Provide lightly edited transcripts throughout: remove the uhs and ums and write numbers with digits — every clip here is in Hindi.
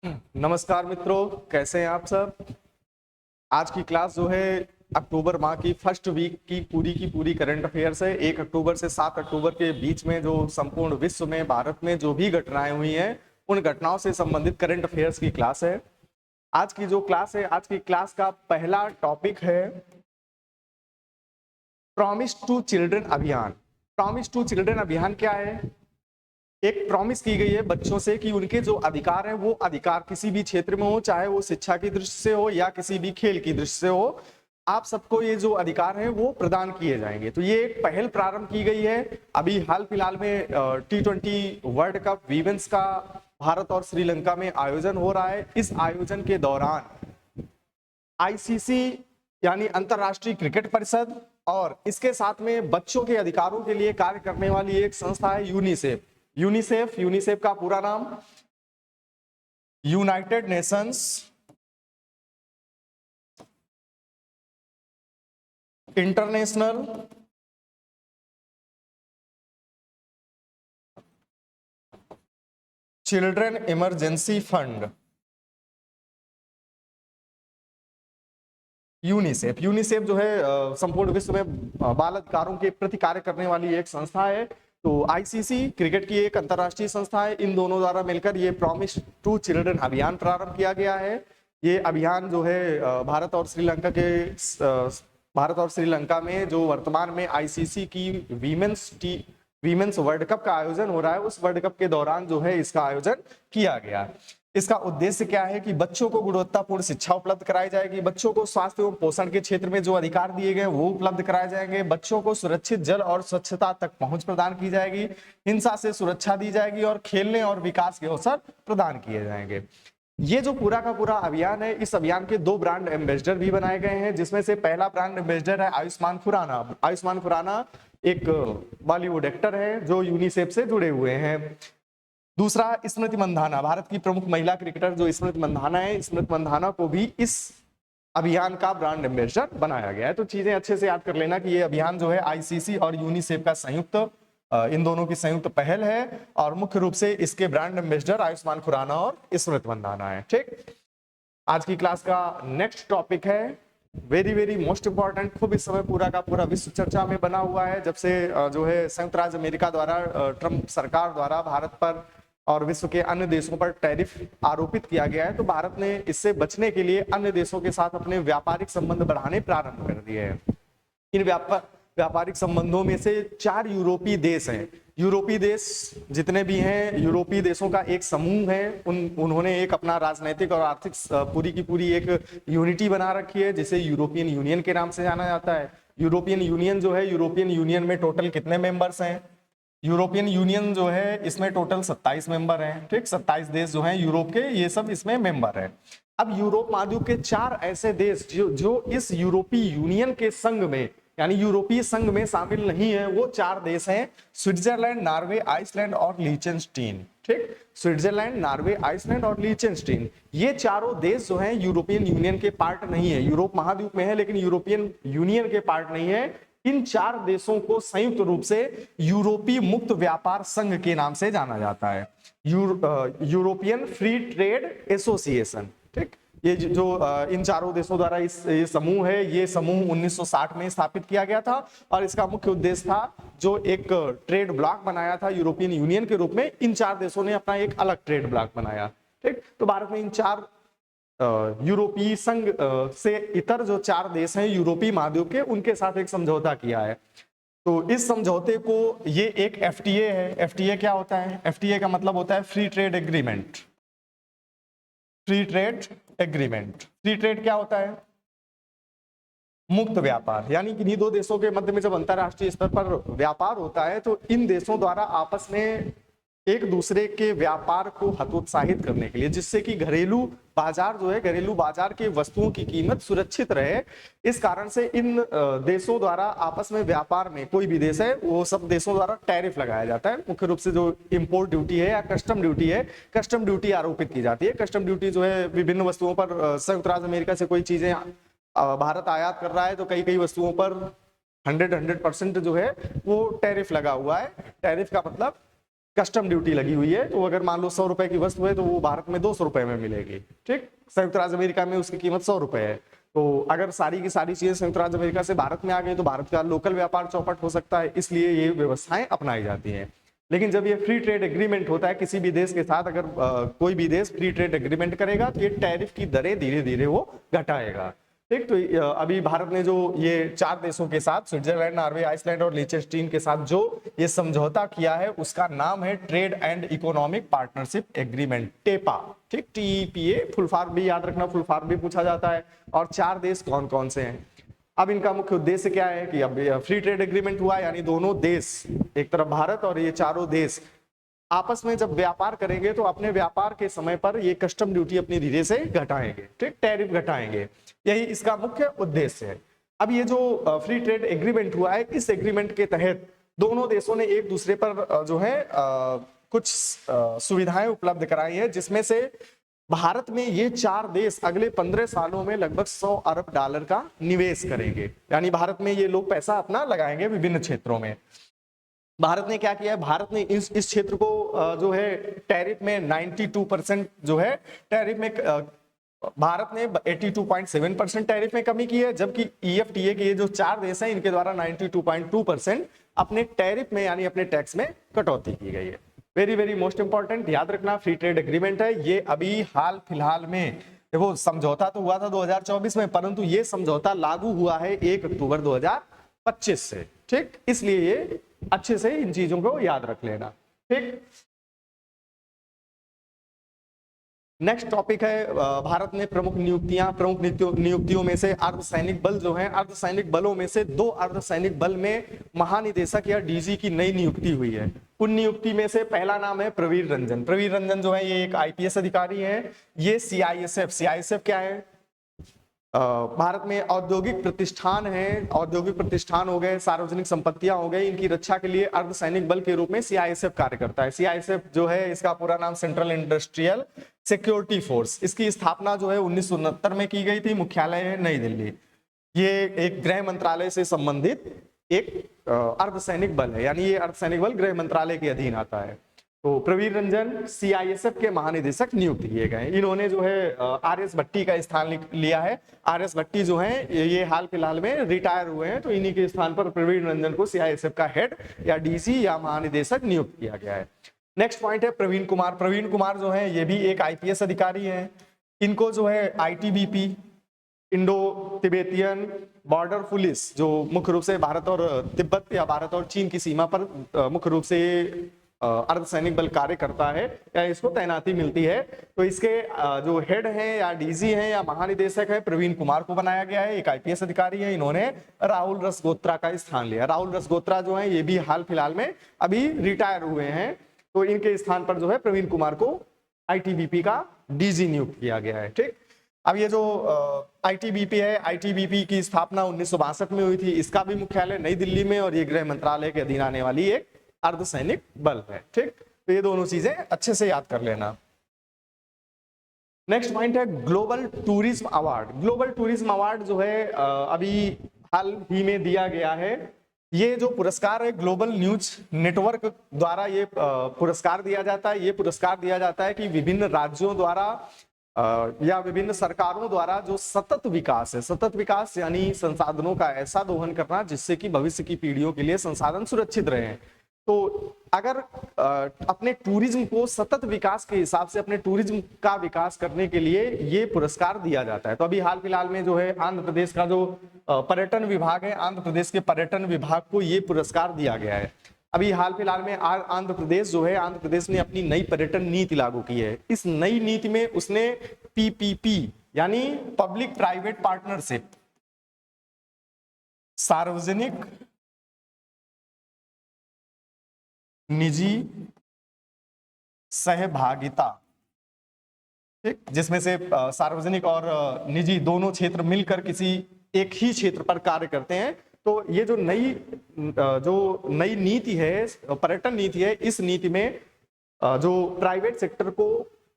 नमस्कार मित्रों, कैसे हैं आप सब। आज की क्लास जो है अक्टूबर माह की फर्स्ट वीक की पूरी करंट अफेयर्स है। 1 अक्टूबर से 7 अक्टूबर के बीच में जो संपूर्ण विश्व में भारत में जो भी घटनाएं हुई हैं उन घटनाओं से संबंधित करंट अफेयर्स की क्लास है। आज की जो क्लास है, आज की क्लास का पहला टॉपिक है प्रॉमिस टू चिल्ड्रन अभियान। प्रॉमिस टू चिल्ड्रन अभियान क्या है? एक प्रॉमिस की गई है बच्चों से कि उनके जो अधिकार हैं वो अधिकार किसी भी क्षेत्र में हो, चाहे वो शिक्षा की दृष्टि से हो या किसी भी खेल की दृष्टि से हो, आप सबको ये जो अधिकार हैं वो प्रदान किए जाएंगे। तो ये एक पहल प्रारंभ की गई है। अभी हाल फिलहाल में T20 वर्ल्ड कप वीमेंस का भारत और श्रीलंका में आयोजन हो रहा है। इस आयोजन के दौरान आईसीसी यानी अंतरराष्ट्रीय क्रिकेट परिषद और इसके साथ में बच्चों के अधिकारों के लिए कार्य करने वाली एक संस्था है यूनिसेफ का पूरा नाम United Nations international children emergency fund. UNICEF जो है संपूर्ण विश्व में बाल अधिकारों के प्रति कार्य करने वाली एक संस्था है। तो आईसीसी क्रिकेट की एक अंतरराष्ट्रीय संस्था है। इन दोनों द्वारा मिलकर ये प्रॉमिस टू चिल्ड्रन अभियान प्रारंभ किया गया है। ये अभियान जो है भारत और श्रीलंका में जो वर्तमान में आईसीसी की वीमेंस वर्ल्ड कप का आयोजन हो रहा है, उस वर्ल्ड कप के दौरान जो है इसका आयोजन किया गया। इसका उद्देश्य क्या है कि बच्चों को गुणवत्तापूर्ण शिक्षा उपलब्ध कराई जाएगी, बच्चों को स्वास्थ्य एवं पोषण के क्षेत्र में जो अधिकार दिए गए वो उपलब्ध कराए जाएंगे, बच्चों को सुरक्षित जल और स्वच्छता तक पहुंच प्रदान की जाएगी, हिंसा से सुरक्षा दी जाएगी और खेलने और विकास के अवसर प्रदान किए जाएंगे। ये जो पूरा का पूरा अभियान है, इस अभियान के 2 ब्रांड एम्बेसडर भी बनाए गए हैं, जिसमें से पहला ब्रांड एम्बेसडर है आयुष्मान खुराना। आयुष्मान खुराना एक बॉलीवुड एक्टर है जो यूनिसेफ से जुड़े हुए हैं। दूसरा स्मृति मंधाना, भारत की प्रमुख महिला क्रिकेटर जो स्मृति मंधाना है, स्मृति मंधाना को भी इस अभियान का ब्रांड एम्बेसडर बनाया गया है। तो चीजें अच्छे से याद कर लेना कि ये अभियान जो है आईसीसी और यूनिसेफ का संयुक्त, इन दोनों की संयुक्त पहल है और मुख्य रूप से इसके ब्रांड एम्बेसडर आयुष्मान खुराना और स्मृति मंधाना है। ठीक, आज की क्लास का नेक्स्ट टॉपिक है वेरी मोस्ट इंपॉर्टेंट। खूब इस समय पूरा का पूरा विश्व चर्चा में बना हुआ है जब से जो है संयुक्त राज्य अमेरिका द्वारा ट्रंप सरकार द्वारा भारत पर और विश्व के अन्य देशों पर टैरिफ आरोपित किया गया है। तो भारत ने इससे बचने के लिए अन्य देशों के साथ अपने व्यापारिक संबंध बढ़ाने प्रारंभ कर दिए हैं। इन व्यापारिक संबंधों में से 4 यूरोपीय देश हैं। यूरोपीय देश जितने भी हैं, यूरोपीय देशों का एक समूह है। उन्होंने एक अपना राजनीतिक और आर्थिक पूरी की पूरी एक यूनिटी बना रखी है जिसे यूरोपियन यूनियन के नाम से जाना जाता है। यूरोपियन यूनियन जो है, यूरोपियन यूनियन में टोटल कितने मेंबर्स हैं? यूरोपियन यूनियन जो है इसमें टोटल 27 मेंबर हैं। ठीक, 27 देश जो हैं यूरोप के, ये सब इसमें मेंबर है। अब यूरोप महाद्वीप के 4 ऐसे देश जो इस यूरोपीय यूनियन के संघ में यानी यूरोपीय संघ में शामिल नहीं है, वो 4 देश हैं स्विट्जरलैंड, नॉर्वे, आइसलैंड और लीचेनस्टीन। ठीक, स्विट्जरलैंड, नॉर्वे, आइसलैंड और लीचेनस्टीन, ये चारों देश जो हैं यूरोपियन यूनियन के पार्ट नहीं है। यूरोप महाद्वीप में है लेकिन यूरोपियन यूनियन के पार्ट नहीं है। इन 4 देशों को संयुक्त रूप से यूरोपीय मुक्त व्यापार संघ के नाम से जाना जाता है, यूरोपियन फ्री ट्रेड एसोसिएशन। ठीक, ये जो इन चारों देशों द्वारा ये समूह है, ये समूह 1960 में स्थापित किया गया था और इसका मुख्य उद्देश्य था जो एक ट्रेड ब्लॉक बनाया था यूरोपियन यूनियन के रूप में, इन 4 देशों ने अपना एक अलग ट्रेड ब्लॉक बनाया। ठीक, तो भारत ने इन 4 यूरोपीय संघ से इतर जो 4 देश हैं यूरोपीय महाद्वीप के, उनके साथ एक समझौता किया है। तो इस समझौते को, ये एक एफटीए है। एफटीए क्या होता है? एफटीए का मतलब होता है free trade agreement. Free trade agreement, free trade क्या होता है? मुक्त व्यापार। यानी किन्हीं 2 देशों के मध्य में जब अंतरराष्ट्रीय स्तर पर व्यापार होता है तो इन देशों द्वारा आपस में एक दूसरे के व्यापार को हतोत्साहित करने के लिए, जिससे कि घरेलू बाजार जो है, घरेलू बाजार की वस्तुओं की कीमत सुरक्षित रहे, इस कारण से इन देशों द्वारा आपस में व्यापार में, कोई भी देश है वो सब देशों द्वारा टैरिफ लगाया जाता है। मुख्य रूप से जो इंपोर्ट ड्यूटी है या कस्टम ड्यूटी है, कस्टम ड्यूटी आरोपित की जाती है। कस्टम ड्यूटी जो है विभिन्न वस्तुओं पर, संयुक्त राज्य अमेरिका से कोई चीजें भारत आयात कर रहा है तो कई वस्तुओं पर 100% जो है वो टैरिफ लगा हुआ है। टैरिफ का मतलब कस्टम ड्यूटी लगी हुई है, तो अगर मान लो 100 रुपए की वस्तु है तो वो भारत में 200 रुपए में मिलेगी। ठीक, संयुक्त राज्य अमेरिका में उसकी कीमत 100 रुपए है। तो अगर सारी की सारी चीजें संयुक्त राज्य अमेरिका से भारत में आ गई तो भारत का लोकल व्यापार चौपट हो सकता है, इसलिए ये व्यवस्थाएं अपनाई जाती हैं। लेकिन जब ये फ्री ट्रेड एग्रीमेंट होता है किसी भी देश के साथ, अगर कोई भी देश फ्री ट्रेड एग्रीमेंट करेगा तो ये टैरिफ की दरें धीरे धीरे वो घटाएगा। ठीक, तो अभी भारत ने जो ये 4 देशों के साथ, स्विट्जरलैंड, नॉर्वे, आइसलैंड और लिechtenstein के साथ जो ये समझौता किया है उसका नाम है trade and economic partnership agreement, TEPA. ठीक, TEPA फुल फॉर्म भी याद रखना, फुल फॉर्म भी पूछा जाता है। और 4 देश कौन कौन से हैं? अब इनका मुख्य उद्देश्य क्या है कि अब फ्री ट्रेड एग्रीमेंट हुआ, यानी दोनों देश, एक तरफ भारत और ये चारों देश आपस में जब व्यापार करेंगे तो अपने व्यापार के समय पर ये कस्टम ड्यूटी अपनी धीरे से घटाएंगे। ठीक, टैरिफ घटाएंगे, यही इसका मुख्य उद्देश्य है। अब ये जो फ्री ट्रेड एग्रीमेंट हुआ है, इस एग्रीमेंट के तहत दोनों देशों ने एक दूसरे पर जो है कुछ सुविधाएं उपलब्ध कराई है, जिसमें से भारत में ये 4 देश अगले 15 सालों में लगभग $100 अरब का निवेश करेंगे, यानी भारत में ये लोग पैसा अपना लगाएंगे विभिन्न क्षेत्रों में। भारत ने क्या किया है, भारत ने इस क्षेत्र को जो है टैरिफ में 92% जो है टैरिफ में, भारत ने 82.7% टैरिफ में कमी की है, जबकि EFTA के ये जो 4 देश हैं इनके द्वारा 92.2% अपने टैरिफ में यानी अपने टैक्स में कटौती की गई है। वेरी वेरी मोस्ट इंपॉर्टेंट, याद रखना, फ्री ट्रेड एग्रीमेंट है ये। अभी हाल फिलहाल में देखो, समझौता तो हुआ था 2024 में, परंतु ये समझौता लागू हुआ है 1 अक्टूबर 2025 से। ठीक, इसलिए ये अच्छे से इन चीजों को याद रख लेना। ठीक, नेक्स्ट टॉपिक है भारत में प्रमुख नियुक्तियों में से अर्धसैनिक बल जो है, अर्धसैनिक बलों में से 2 अर्धसैनिक बल में महानिदेशक या DG की नई नियुक्ति हुई है। उन नियुक्ति में से पहला नाम है प्रवीर रंजन। प्रवीर रंजन जो है ये एक IPS अधिकारी है। ये CISF क्या है, भारत में औद्योगिक प्रतिष्ठान है, औद्योगिक प्रतिष्ठान हो गए, सार्वजनिक संपत्तियां हो गई, इनकी रक्षा के लिए अर्धसैनिक बल के रूप में CISF कार्य करता है। CISF जो है इसका पूरा नाम सेंट्रल इंडस्ट्रियल सिक्योरिटी फोर्स, इसकी स्थापना जो है 1969 में की गई थी, मुख्यालय है नई दिल्ली। ये एक गृह मंत्रालय से संबंधित एक अर्धसैनिक बल है, यानी ये अर्धसैनिक बल गृह मंत्रालय के अधीन आता है। तो प्रवीर रंजन CISF के महानिदेशक नियुक्त किए गए। इन्होंने जो है RS भट्टी का स्थान लिया है। RS भट्टी जो है ये हाल फिलहाल में रिटायर हुए हैं, तो इन्हीं के स्थान पर प्रवीर रंजन को CISF का हेड या DC या महानिदेशक नियुक्त किया गया है। नेक्स्ट पॉइंट है प्रवीण कुमार। प्रवीण कुमार जो है ये भी एक IPS अधिकारी है। इनको जो है ITBP, Indo Tibetan border police, जो मुख्य रूप से भारत और तिब्बत या भारत और चीन की सीमा पर मुख्य रूप से अर्धसैनिक बल कार्य करता है या इसको तैनाती मिलती है, तो इसके जो हेड हैं या DG हैं या महानिदेशक है प्रवीण कुमार को बनाया गया है। एक IPS अधिकारी है। इन्होंने राहुल रसगोत्रा का स्थान लिया। राहुल रसगोत्रा जो है ये भी हाल फिलहाल में अभी रिटायर हुए हैं, तो इनके स्थान पर जो है प्रवीण कुमार को ITBP का DG नियुक्त किया गया है। ठीक, अब ये जो ITBP है, ITBP की स्थापना 1962 में हुई थी। इसका भी मुख्यालय नई दिल्ली में और ये गृह मंत्रालय के अधीन आने वाली एक अर्धसैनिक बल है। ठीक, तो ये दोनों चीजें अच्छे से याद कर लेना। नेक्स्ट पॉइंट है global tourism award. Global tourism award जो है अभी हाल ही में दिया गया है। ये जो पुरस्कार है ग्लोबल न्यूज नेटवर्क द्वारा ये पुरस्कार दिया जाता है। ये पुरस्कार दिया जाता है कि विभिन्न राज्यों द्वारा या विभिन्न सरकारों द्वारा जो सतत विकास है, सतत विकास यानी संसाधनों का ऐसा दोहन करना जिससे कि भविष्य की पीढ़ियों के लिए संसाधन सुरक्षित रहे। तो अगर अपने टूरिज्म को सतत विकास के हिसाब से अपने टूरिज्म का विकास करने के लिए ये पुरस्कार दिया जाता है। तो अभी हाल फिलहाल में जो है आंध्र प्रदेश का जो पर्यटन विभाग है, आंध्र प्रदेश के पर्यटन विभाग को ये पुरस्कार दिया गया है। अभी हाल फिलहाल में आंध्र प्रदेश जो है, आंध्र प्रदेश ने अपनी नई पर्यटन नीति लागू की है। इस नई नीति में उसने PPP यानी पब्लिक प्राइवेट पार्टनरशिप, सार्वजनिक निजी सहभागिता, ठीक, जिसमें से सार्वजनिक और निजी दोनों क्षेत्र मिलकर किसी एक ही क्षेत्र पर कार्य करते हैं। तो ये जो नई नीति है, पर्यटन नीति है, इस नीति में जो प्राइवेट सेक्टर को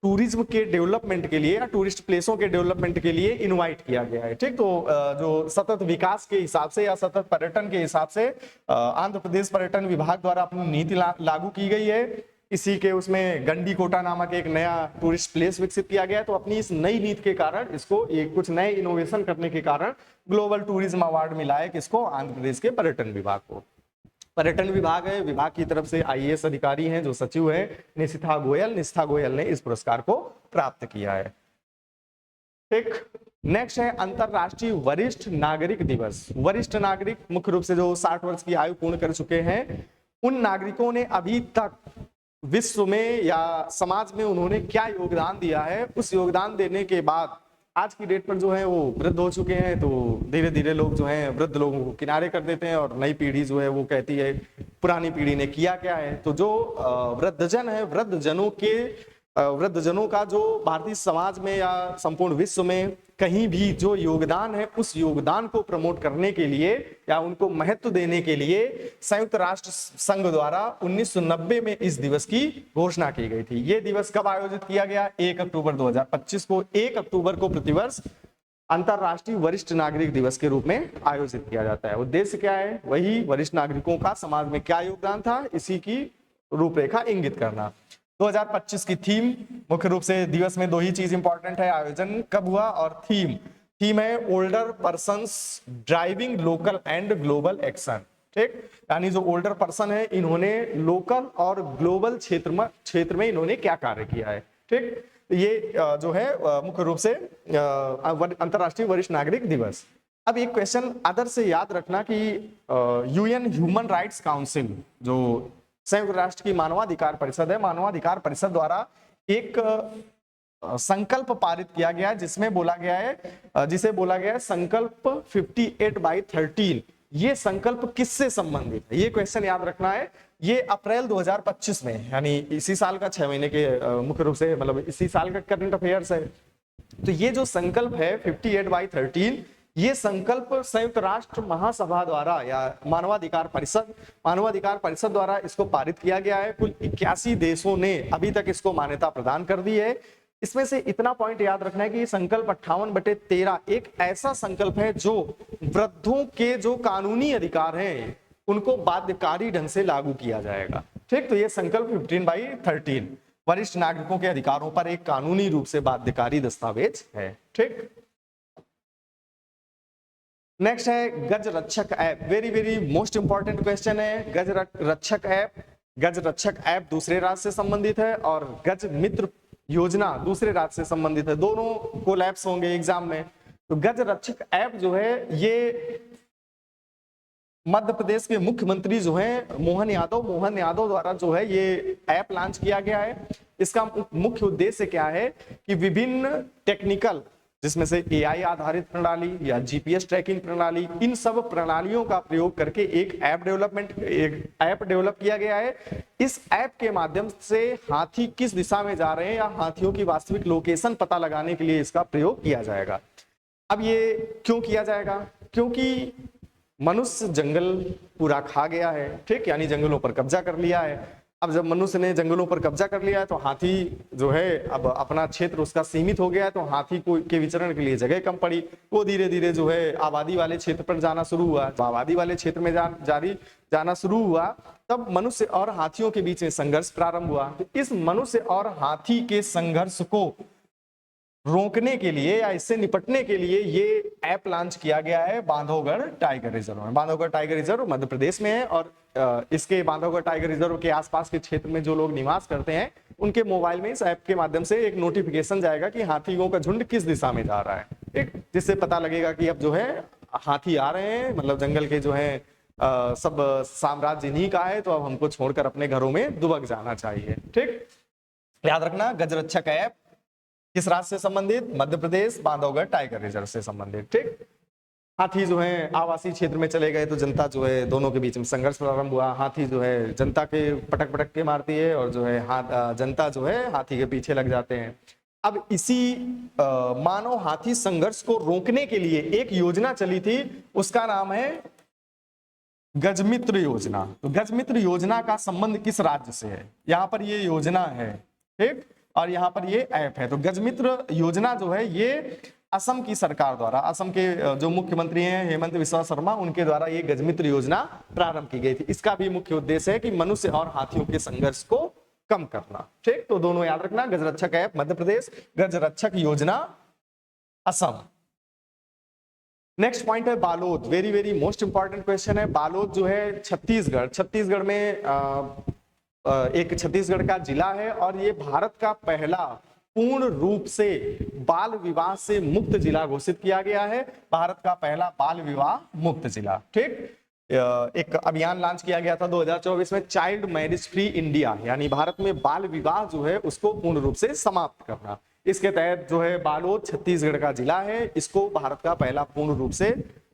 टूरिज्म के डेवलपमेंट के लिए या टूरिस्ट प्लेसों के डेवलपमेंट के लिए इनवाइट किया गया है। ठीक, तो जो सतत विकास के हिसाब से या सतत पर्यटन के हिसाब से आंध्र प्रदेश पर्यटन विभाग द्वारा अपनी नीति लागू की गई है। इसी के उसमें गंडीकोटा नामक एक नया टूरिस्ट प्लेस विकसित किया गया। तो अपनी इस नई नीति के कारण इसको एक कुछ नए इनोवेशन करने के कारण ग्लोबल टूरिज्म अवार्ड मिला है किसको, आंध्र प्रदेश के पर्यटन विभाग को। पर्यटन विभाग है, विभाग की तरफ से आईएएस अधिकारी हैं जो सचिव है निशिथा गोयल। निशिथा गोयल ने इस पुरस्कार को प्राप्त किया है। ठीक, नेक्स्ट है अंतरराष्ट्रीय वरिष्ठ नागरिक दिवस। वरिष्ठ नागरिक मुख्य रूप से जो 60 वर्ष की आयु पूर्ण कर चुके हैं, उन नागरिकों ने अभी तक विश्व में या समाज में उन्होंने क्या योगदान दिया है, उस योगदान देने के बाद आज की डेट पर जो है वो वृद्ध हो चुके हैं। तो धीरे धीरे लोग जो है वृद्ध लोगों को किनारे कर देते हैं और नई पीढ़ी जो है वो कहती है पुरानी पीढ़ी ने किया क्या है। तो जो वृद्धजन है, वृद्धजनों का जो भारतीय समाज में या संपूर्ण विश्व में कहीं भी जो योगदान है, उस योगदान को प्रमोट करने के लिए या उनको महत्व देने के लिए संयुक्त राष्ट्र संघ द्वारा 1990 में इस दिवस की घोषणा की गई थी। ये दिवस कब आयोजित किया गया? 1 अक्टूबर 2025 को। 1 अक्टूबर को प्रतिवर्ष अंतरराष्ट्रीय वरिष्ठ नागरिक दिवस के रूप में आयोजित किया जाता है। उद्देश्य क्या है? वही वरिष्ठ नागरिकों का समाज में क्या योगदान था, इसी की रूपरेखा इंगित करना। 2025 की थीम, मुख्य रूप से दिवस में दो ही चीज इंपॉर्टेंट है, आयोजन कब हुआ और थीम है older persons driving local and global action. ठीक, यानी जो ओल्डर पर्सन है इन्होंने लोकल और ग्लोबल क्षेत्र में इन्होंने क्या कार्य किया है। ठीक, ये जो है मुख्य रूप से अंतरराष्ट्रीय वरिष्ठ नागरिक दिवस। अब एक क्वेश्चन अदर से याद रखना कि यूएन ह्यूमन राइट्स काउंसिल जो संयुक्त राष्ट्र की मानवाधिकार परिषद है, मानवाधिकार परिषद द्वारा एक संकल्प पारित किया गया जिसमें बोला गया है, जिसे बोला गया है संकल्प 58/13। ये संकल्प किससे संबंधित है, ये क्वेश्चन याद रखना है। ये अप्रैल 2025 में, यानी इसी साल का 6 महीने के मुख्य रूप से मतलब इसी साल का करंट अफेयर्स है। तो ये जो संकल्प है 58/13, ये संकल्प संयुक्त राष्ट्र महासभा द्वारा या मानवाधिकार परिषद द्वारा इसको पारित किया गया है। कुल 81 देशों ने अभी तक इसको मान्यता प्रदान कर दी है। इसमें से इतना पॉइंट याद रखना है कि ये संकल्प 58/13 एक ऐसा संकल्प है जो वृद्धों के जो कानूनी अधिकार हैं उनको बाध्यकारी ढंग से लागू किया जाएगा। ठीक, तो ये संकल्प 15/13 वरिष्ठ नागरिकों के अधिकारों पर एक कानूनी रूप से बाध्यकारी दस्तावेज है। ठीक, नेक्स्ट है गज रक्षक app. Very most important question है। गज रक्षक ऐप दूसरे राज्य से संबंधित है और गज मित्र योजना दूसरे राज्य से संबंधित है। दोनों कोलैप्स होंगे एग्जाम में। तो गज रक्षक ऐप जो है ये मध्य प्रदेश के मुख्यमंत्री जो है मोहन यादव द्वारा जो है ये ऐप लॉन्च किया गया है। इसका मुख्य उद्देश्य क्या है कि विभिन्न टेक्निकल, जिसमें से एआई आधारित प्रणाली या जीपीएस ट्रैकिंग प्रणाली, इन सब प्रणालियों का प्रयोग करके एक ऐप डेवलप किया गया है। इस ऐप के माध्यम से हाथी किस दिशा में जा रहे हैं या हाथियों की वास्तविक लोकेशन पता लगाने के लिए इसका प्रयोग किया जाएगा। अब ये क्यों किया जाएगा? क्योंकि मनुष्य जंगल पूरा खा गया है। ठीक, यानी जंगलों पर कब्जा कर लिया है। अब जब मनुष्य ने जंगलों पर कब्जा कर लिया है तो हाथी जो है अब अपना क्षेत्र उसका सीमित हो गया है, तो हाथी को के विचरण के लिए जगह कम पड़ी। वो धीरे धीरे जो है आबादी वाले क्षेत्र पर जाना शुरू हुआ। आबादी वाले क्षेत्र में जाना शुरू हुआ, तब मनुष्य और हाथियों के बीच में संघर्ष प्रारंभ हुआ। तो इस मनुष्य और हाथी के संघर्ष को रोकने के लिए या इससे निपटने के लिए ये ऐप लॉन्च किया गया है बांधवगढ़ टाइगर रिजर्व में। बांधवगढ़ टाइगर रिजर्व मध्य प्रदेश में है और इसके बांधवगढ़ टाइगर रिजर्व के आसपास के क्षेत्र में जो लोग निवास करते हैं उनके मोबाइल में इस ऐप के माध्यम से एक नोटिफिकेशन जाएगा कि हाथियों का झुंड किस दिशा में जा रहा है। ठीक, जिससे पता लगेगा कि अब जो है हाथी आ रहे हैं, मतलब जंगल के जो है सब साम्राज्य इन्हीं का है, तो अब हमको छोड़कर अपने घरों में दुबक जाना चाहिए। ठीक, याद रखना गज रक्षक ऐप किस राज्य से संबंधित? मध्य प्रदेश, बांधवगढ़ टाइगर रिजर्व से संबंधित। ठीक, हाथी जो है आवासीय क्षेत्र में चले गए तो जनता जो है दोनों के बीच में संघर्ष प्रारंभ हुआ। हाथी जो है जनता के पटक के मारती है और जो है जनता जो है हाथी के पीछे लग जाते हैं। अब इसी मानव हाथी संघर्ष को रोकने के लिए एक योजना चली थी, उसका नाम है गजमित्र योजना। तो गजमित्र योजना का संबंध किस राज्य से है? यहाँ पर ये योजना है। ठीक, और यहाँ पर ये ऐप है। तो गजमित्र योजना जो है ये असम की सरकार द्वारा, असम के जो मुख्यमंत्री हैं हेमंत बिस्वा शर्मा, उनके द्वारा ये गजमित्र योजना प्रारंभ की गई थी। इसका भी मुख्य उद्देश्य है कि मनुष्य और हाथियों के संघर्ष को कम करना। ठीक, तो दोनों याद रखना, गजरक्षक ऐप मध्य प्रदेश, गजरक्षक योजना असम। नेक्स्ट पॉइंट है Balod, very very most important question है। बालोद जो है छत्तीसगढ़ में एक छत्तीसगढ़ का जिला है और ये भारत का पहला पूर्ण रूप से बाल विवाह से मुक्त जिला घोषित किया गया है, भारत का पहला बाल विवाह मुक्त जिला। ठीक, एक अभियान लॉन्च किया गया था 2024 में, चाइल्ड मैरिज फ्री इंडिया, यानी भारत में बाल विवाह जो है उसको पूर्ण रूप से समाप्त करना। इसके तहत जो है बालोद छत्तीसगढ़ का जिला है, इसको भारत का पहला पूर्ण रूप से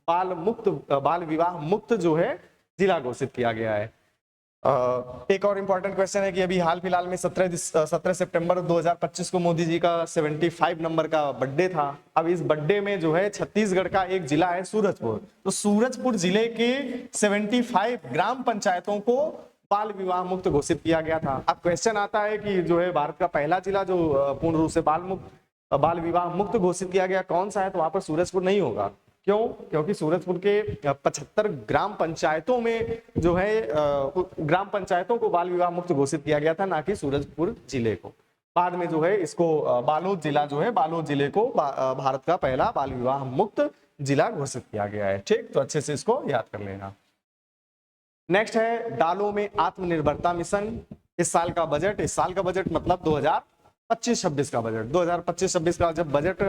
बाल विवाह मुक्त जो है जिला घोषित किया गया है। एक और इंपॉर्टेंट क्वेश्चन है कि अभी हाल फिलहाल में 17 सितंबर 2025 को मोदी जी का 75 नंबर का बर्थडे था। अब इस बर्थडे में जो है छत्तीसगढ़ का एक जिला है सूरजपुर, तो सूरजपुर जिले के 75 ग्राम पंचायतों को बाल विवाह मुक्त घोषित किया गया था। अब क्वेश्चन आता है कि जो है भारत का पहला जिला जो पूर्ण रूप से बाल विवाह मुक्त घोषित किया गया कौन सा है, तो वहां पर सूरजपुर नहीं होगा। क्यों? क्योंकि सूरजपुर के 75 ग्राम पंचायतों में जो है ग्राम पंचायतों को बाल विवाह मुक्त घोषित किया गया था, ना कि सूरजपुर जिले को। बाद में जो है इसको बालोद जिला जो है, बालोद जिले को भारत का पहला बाल विवाह मुक्त जिला घोषित किया गया है। ठीक, तो अच्छे से इसको याद कर लेना। नेक्स्ट है दालों में आत्मनिर्भरता मिशन। इस साल का बजट मतलब 2025-26 का बजट, 2025-26 का जब बजट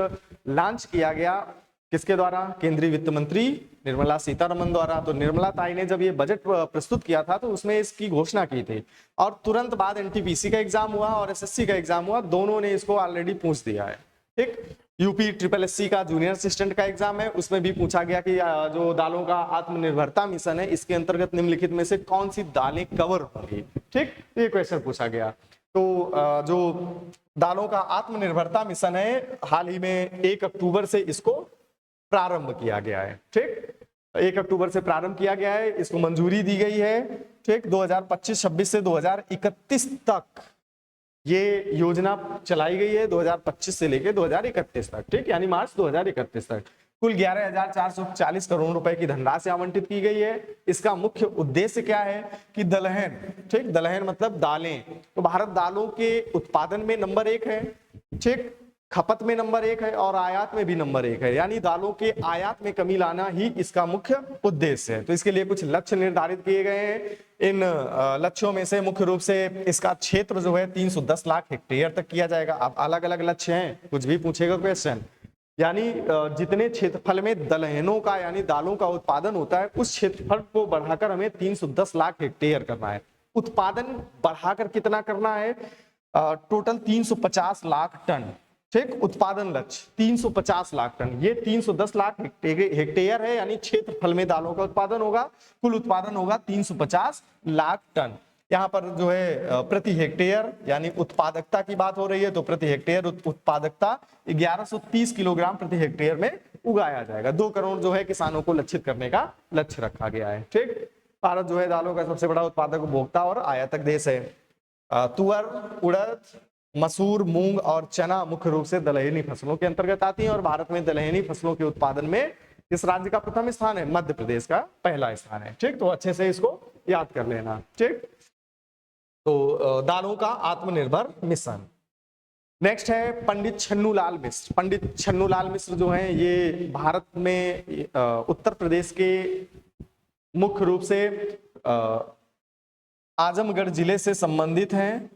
लॉन्च किया गया किसके द्वारा? केंद्रीय वित्त मंत्री निर्मला सीतारमण द्वारा। तो निर्मला ताई ने जब ये बजट प्रस्तुत किया था तो उसमें इसकी घोषणा की थी और तुरंत बाद एनटीपीसी का एग्जाम हुआ और एसएससी का एग्जाम हुआ, दोनों ने इसको ऑलरेडी पूछ दिया है। ठीक, यूपी SSSC का जूनियर असिस्टेंट का एग्जाम है, उसमें भी पूछा गया कि जो दालों का आत्मनिर्भरता मिशन है इसके अंतर्गत निम्नलिखित में से कौन सी दालें कवर होंगी। ठीक, ये क्वेश्चन पूछा गया। तो जो दालों का आत्मनिर्भरता मिशन है हाल ही में 1 अक्टूबर से इसको प्रारंभ किया गया है। ठीक, 1 अक्टूबर से प्रारंभ किया गया है, इसको मंजूरी दी गई है। ठीक, 2025-26 से 2031 तक ये योजना चलाई गई है, 2025 से लेकर 2031 तक। ठीक, यानी मार्च 2031 तक कुल 11,440 करोड़ रुपए की धनराशि आवंटित की गई है। इसका मुख्य उद्देश्य क्या है कि दलहन, ठीक, दलहन मतलब दालें, तो भारत दालों के उत्पादन में नंबर 1 है। ठीक, खपत में नंबर 1 है और आयात में भी नंबर 1 है, यानी दालों के आयात में कमी लाना ही इसका मुख्य उद्देश्य है। तो इसके लिए कुछ लक्ष्य निर्धारित किए गए हैं। इन लक्ष्यों में से मुख्य रूप से इसका क्षेत्र जो है 310 लाख हेक्टेयर तक किया जाएगा। अब अलग अलग लक्ष्य हैं, कुछ भी पूछेगा क्वेश्चन, यानी जितने क्षेत्रफल में दलहनों का यानी दालों का उत्पादन होता है उस क्षेत्रफल को बढ़ाकर हमें 310 लाख हेक्टेयर करना है। उत्पादन बढ़ाकर कितना करना है? Total 350 lakh tonne. ठीक, उत्पादन लक्ष्य 350 लाख टन, ये 310 लाख हेक्टेयर है, यानी क्षेत्रफल में दालों का उत्पादन होगा। कुल उत्पादन होगा 350 लाख टन। यहाँ पर जो है प्रति हेक्टेयर यानी उत्पादकता की बात हो रही है, तो प्रति हेक्टेयर उत्पादकता 1130 किलोग्राम प्रति हेक्टेयर में उगाया जाएगा। 2 करोड़ जो है किसानों को लक्षित करने का लक्ष्य रखा गया है। ठीक, भारत जो है दालों का सबसे बड़ा उत्पादक, उपभोक्ता और आयातक देश है। तुअर, उड़द, मसूर, मूंग और चना मुख्य रूप से दलहनी फसलों के अंतर्गत आती हैं और भारत में दलहनी फसलों के उत्पादन में इस राज्य का प्रथम स्थान है, मध्य प्रदेश का पहला स्थान है। ठीक, तो अच्छे से इसको याद कर लेना। ठीक, तो दालों का आत्मनिर्भर मिशन। नेक्स्ट है पंडित छन्नूलाल मिश्र। पंडित छन्नूलाल मिश्र जो है ये भारत में उत्तर प्रदेश के मुख्य रूप से आजमगढ़ जिले से संबंधित हैं।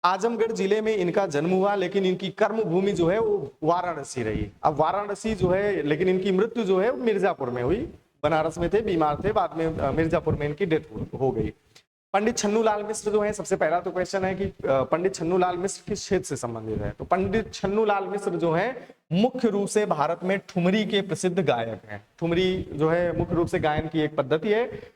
आजमगढ़ जिले में इनका जन्म हुआ, लेकिन इनकी कर्म भूमि जो है वो वाराणसी रही। अब वाराणसी जो है, लेकिन इनकी मृत्यु जो है वो मिर्जापुर में हुई। बनारस में थे, बीमार थे, बाद में मिर्जापुर में इनकी डेथ हो गई। पंडित छन्नूलाल मिश्र जो है, सबसे पहला तो क्वेश्चन है कि पंडित छन्नूलाल मिश्र किस क्षेत्र से संबंधित है। तो पंडित छन्नूलाल मिश्र जो है मुख्य रूप से भारत में ठुमरी के प्रसिद्ध गायक हैं। ठुमरी जो है मुख्य रूप से गायन की एक पद्धति है।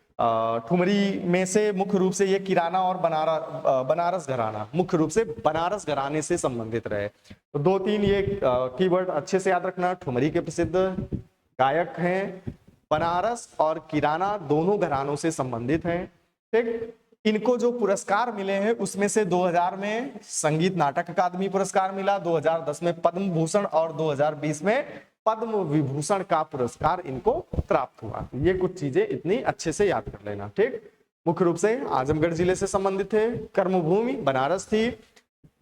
ठुमरी में से मुख्य रूप से ये किराना और बनारस घराना, मुख्य रूप से बनारस घराने से संबंधित रहे। तो 2-3 ये कीवर्ड अच्छे से याद रखना। ठुमरी के प्रसिद्ध गायक हैं, बनारस और किराना दोनों घरानों से संबंधित हैं। ठीक, इनको जो पुरस्कार मिले हैं उसमें से 2000 में संगीत नाटक अकादमी पुरस्कार मिला, 2010 में पद्म भूषण और 2020 में पद्म विभूषण का पुरस्कार इनको प्राप्त हुआ। ये कुछ चीजें इतनी अच्छे से याद कर लेना। ठीक, मुख्य रूप से आजमगढ़ जिले से संबंधित थे। कर्मभूमि बनारस थी।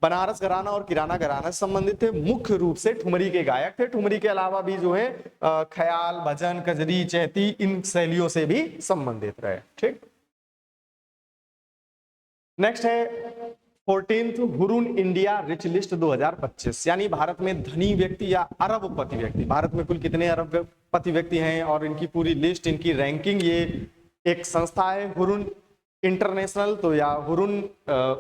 बनारस घराना और किराना घराना से संबंधित थे। मुख्य रूप से ठुमरी के गायक थे। ठुमरी के अलावा भी जो है ख्याल, भजन, कजरी, चैती इन शैलियों से भी संबंधित रहे। ठीक, नेक्स्ट है 14th Hurun India rich list 2025, यानी भारत में धनी व्यक्ति या अरबपति व्यक्ति, भारत में कुल कितने अरबपति व्यक्ति हैं और इनकी पूरी लिस्ट, इनकी रैंकिंग, ये एक संस्था है हुरून इंटरनेशनल, तो या हुरून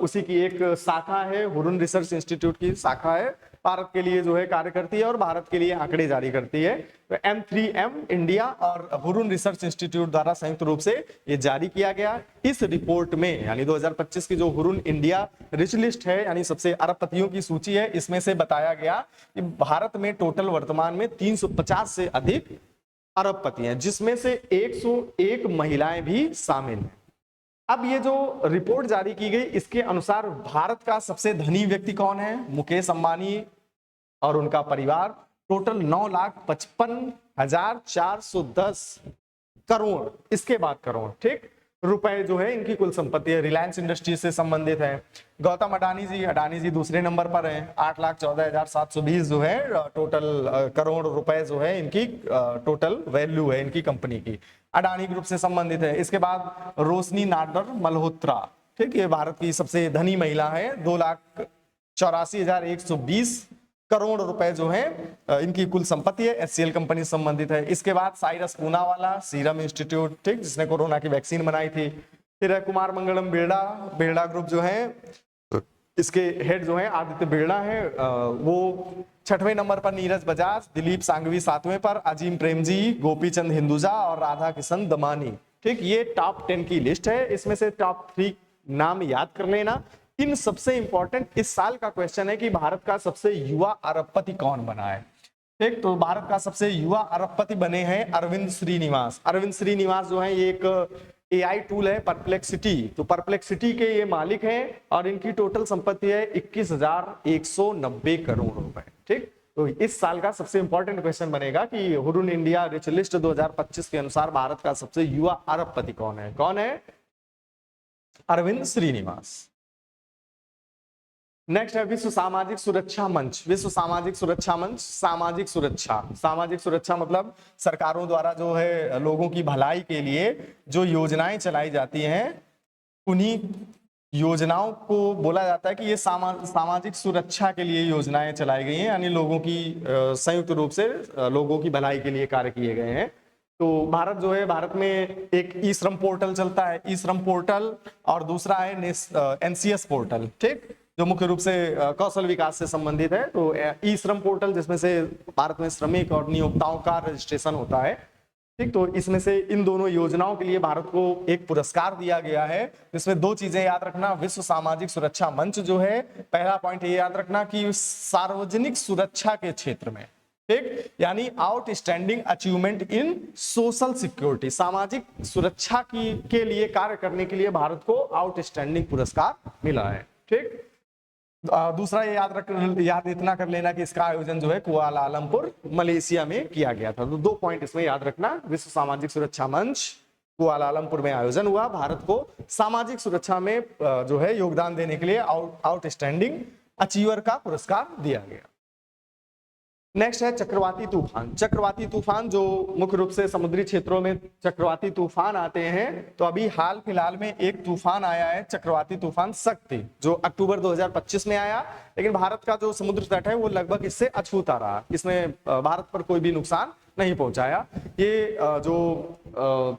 उसी की एक शाखा है, हुरून रिसर्च इंस्टीट्यूट की शाखा है, भारत के लिए जो है कार्य करती है और भारत के लिए आंकड़े जारी करती है। तो M3M इंडिया और हुरून रिसर्च इंस्टीट्यूट द्वारा संयुक्त रूप से ये जारी किया गया। इस रिपोर्ट में यानी 2025 की जो हुरून इंडिया रिच लिस्ट है, यानी सबसे अरबपतियों की सूची है, इसमें से बताया गया कि भारत में टोटल वर्तमान में 350 से अधिक अरबपति हैं, जिसमें से 101 महिलाएं भी शामिल हैं। अब ये जो रिपोर्ट जारी की गई, इसके अनुसार भारत का सबसे धनी व्यक्ति कौन है? मुकेश अंबानी और उनका परिवार, टोटल 9,55,410 करोड़, इसके बाद करोड़, ठीक, रुपए जो है इनकी कुल संपत्ति है। रिलायंस इंडस्ट्री से संबंधित है। गौतम अडानी जी दूसरे नंबर पर हैं, 8,14,720 जो है टोटल करोड़ रुपए जो है इनकी टोटल वैल्यू है इनकी कंपनी की, अडानी ग्रुप से संबंधित है। इसके बाद रोशनी नाडर मल्होत्रा, ठीक, ये भारत की सबसे धनी महिला है, 2,84,120 करोड़ रुपए जो है इनकी कुल संपत्ति है, HCL कंपनी से संबंधित है। इसके बाद साइरस पूनावाला, सीरम इंस्टीट्यूट, ठीक, जिसने कोरोना की वैक्सीन बनाई थी। फिर कुमार मंगलम बिरला ग्रुप जो है, इसके हेड जो है आदित्य बिरला है, वो 6वें नंबर पर नीरज बजाज, दिलीप सांघवी 7वें पर, अजीम प्रेमजी, गोपीचंद हिंदुजा और राधा किशन दमानी, ठीक, ये टॉप 10 की लिस्ट है। इसमें से टॉप 3 नाम याद कर लेना। इन सबसे इंपॉर्टेंट इस साल का क्वेश्चन है कि भारत का सबसे युवा अरबपति कौन बना है, ठीक, तो भारत का सबसे युवा अरबपति बने हैं अरविंद श्रीनिवास। अरविंद श्रीनिवास जो है ये एक AI टूल है परप्लेक्सिटी, तो परप्लेक्सिटी के ये मालिक हैं और इनकी टोटल संपत्ति है 21,190 करोड़ रुपए, ठीक। तो इस साल का सबसे इंपॉर्टेंट क्वेश्चन बनेगा कि हुरून इंडिया रिच लिस्ट 2025 के अनुसार भारत का सबसे युवा अरबपति कौन है? कौन है? अरविंद श्रीनिवास। नेक्स्ट है विश्व सामाजिक सुरक्षा मंच। विश्व सामाजिक सुरक्षा मंच, सामाजिक सुरक्षा मतलब सरकारों द्वारा जो है लोगों की भलाई के लिए जो योजनाएं चलाई जाती हैं, उन्हीं योजनाओं को बोला जाता है कि ये सामाजिक सुरक्षा के लिए योजनाएं चलाई गई हैं, यानी लोगों की संयुक्त रूप से लोगों की भलाई के लिए कार्य किए गए हैं। तो भारत जो है, भारत में एक ई श्रम पोर्टल चलता है, ई श्रम पोर्टल, और दूसरा है NCS पोर्टल, ठीक, जो मुख्य रूप से कौशल विकास से संबंधित है। तो ई श्रम पोर्टल जिसमें से भारत में श्रमिक और नियोक्ताओं का रजिस्ट्रेशन होता है, ठीक, तो इसमें से इन दोनों योजनाओं के लिए भारत को एक पुरस्कार दिया गया है, जिसमें 2 चीजें याद रखना। विश्व सामाजिक सुरक्षा मंच जो है, पहला पॉइंट ये याद रखना कि सार्वजनिक सुरक्षा के क्षेत्र में, ठीक, यानी outstanding achievement in social security, सामाजिक सुरक्षा के लिए कार्य करने के लिए भारत को आउटस्टैंडिंग पुरस्कार मिला है, ठीक। दूसरा ये याद इतना कर लेना कि इसका आयोजन जो है कुआलालंपुर मलेशिया में किया गया था। तो 2 पॉइंट इसमें याद रखना। विश्व सामाजिक सुरक्षा मंच कुआलालंपुर में आयोजन हुआ, भारत को सामाजिक सुरक्षा में जो है योगदान देने के लिए आउटस्टैंडिंग अचीवर का पुरस्कार दिया गया। नेक्स्ट है चक्रवाती तूफान। चक्रवाती तूफान जो मुख्य रूप से समुद्री क्षेत्रों में चक्रवाती तूफान आते हैं, तो अभी हाल फिलहाल में एक तूफान आया है चक्रवाती तूफान शक्ति, जो अक्टूबर 2025 में आया, लेकिन भारत का जो समुद्र तट है वो लगभग इससे अछूता रहा, इसने भारत पर कोई भी नुकसान नहीं पहुंचाया। ये जो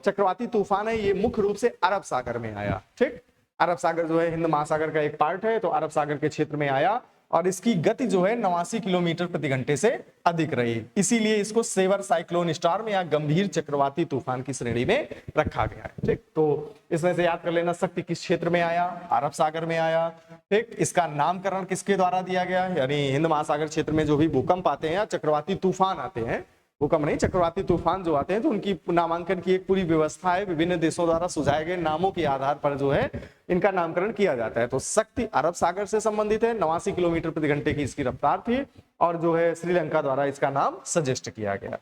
चक्रवाती तूफान है ये मुख्य रूप से अरब सागर में आया, ठीक, अरब सागर जो है हिंद महासागर का एक पार्ट है, तो अरब सागर के क्षेत्र में आया और इसकी गति जो है 89 किलोमीटर प्रति घंटे से अधिक रही, इसीलिए इसको सेवर साइक्लोन स्टॉर्म या गंभीर चक्रवाती तूफान की श्रेणी में रखा गया है, ठीक। तो इसमें से याद कर लेना, शक्ति किस क्षेत्र में आया? अरब सागर में आया, ठीक। इसका नामकरण किसके द्वारा दिया गया? यानी हिंद महासागर क्षेत्र में जो भी भूकंप आते हैं या चक्रवाती तूफान आते हैं, भूकंप नहीं, चक्रवाती तूफान जो आते हैं, तो उनकी नामांकन की एक पूरी व्यवस्था है, विभिन्न देशों द्वारा सुझाए गए नामों के आधार पर जो है इनका नामकरण किया जाता है। तो शक्ति अरब सागर से संबंधित है, 89 किलोमीटर प्रति घंटे की इसकी रफ्तार थी और जो है श्रीलंका द्वारा इसका नाम सजेस्ट किया गया।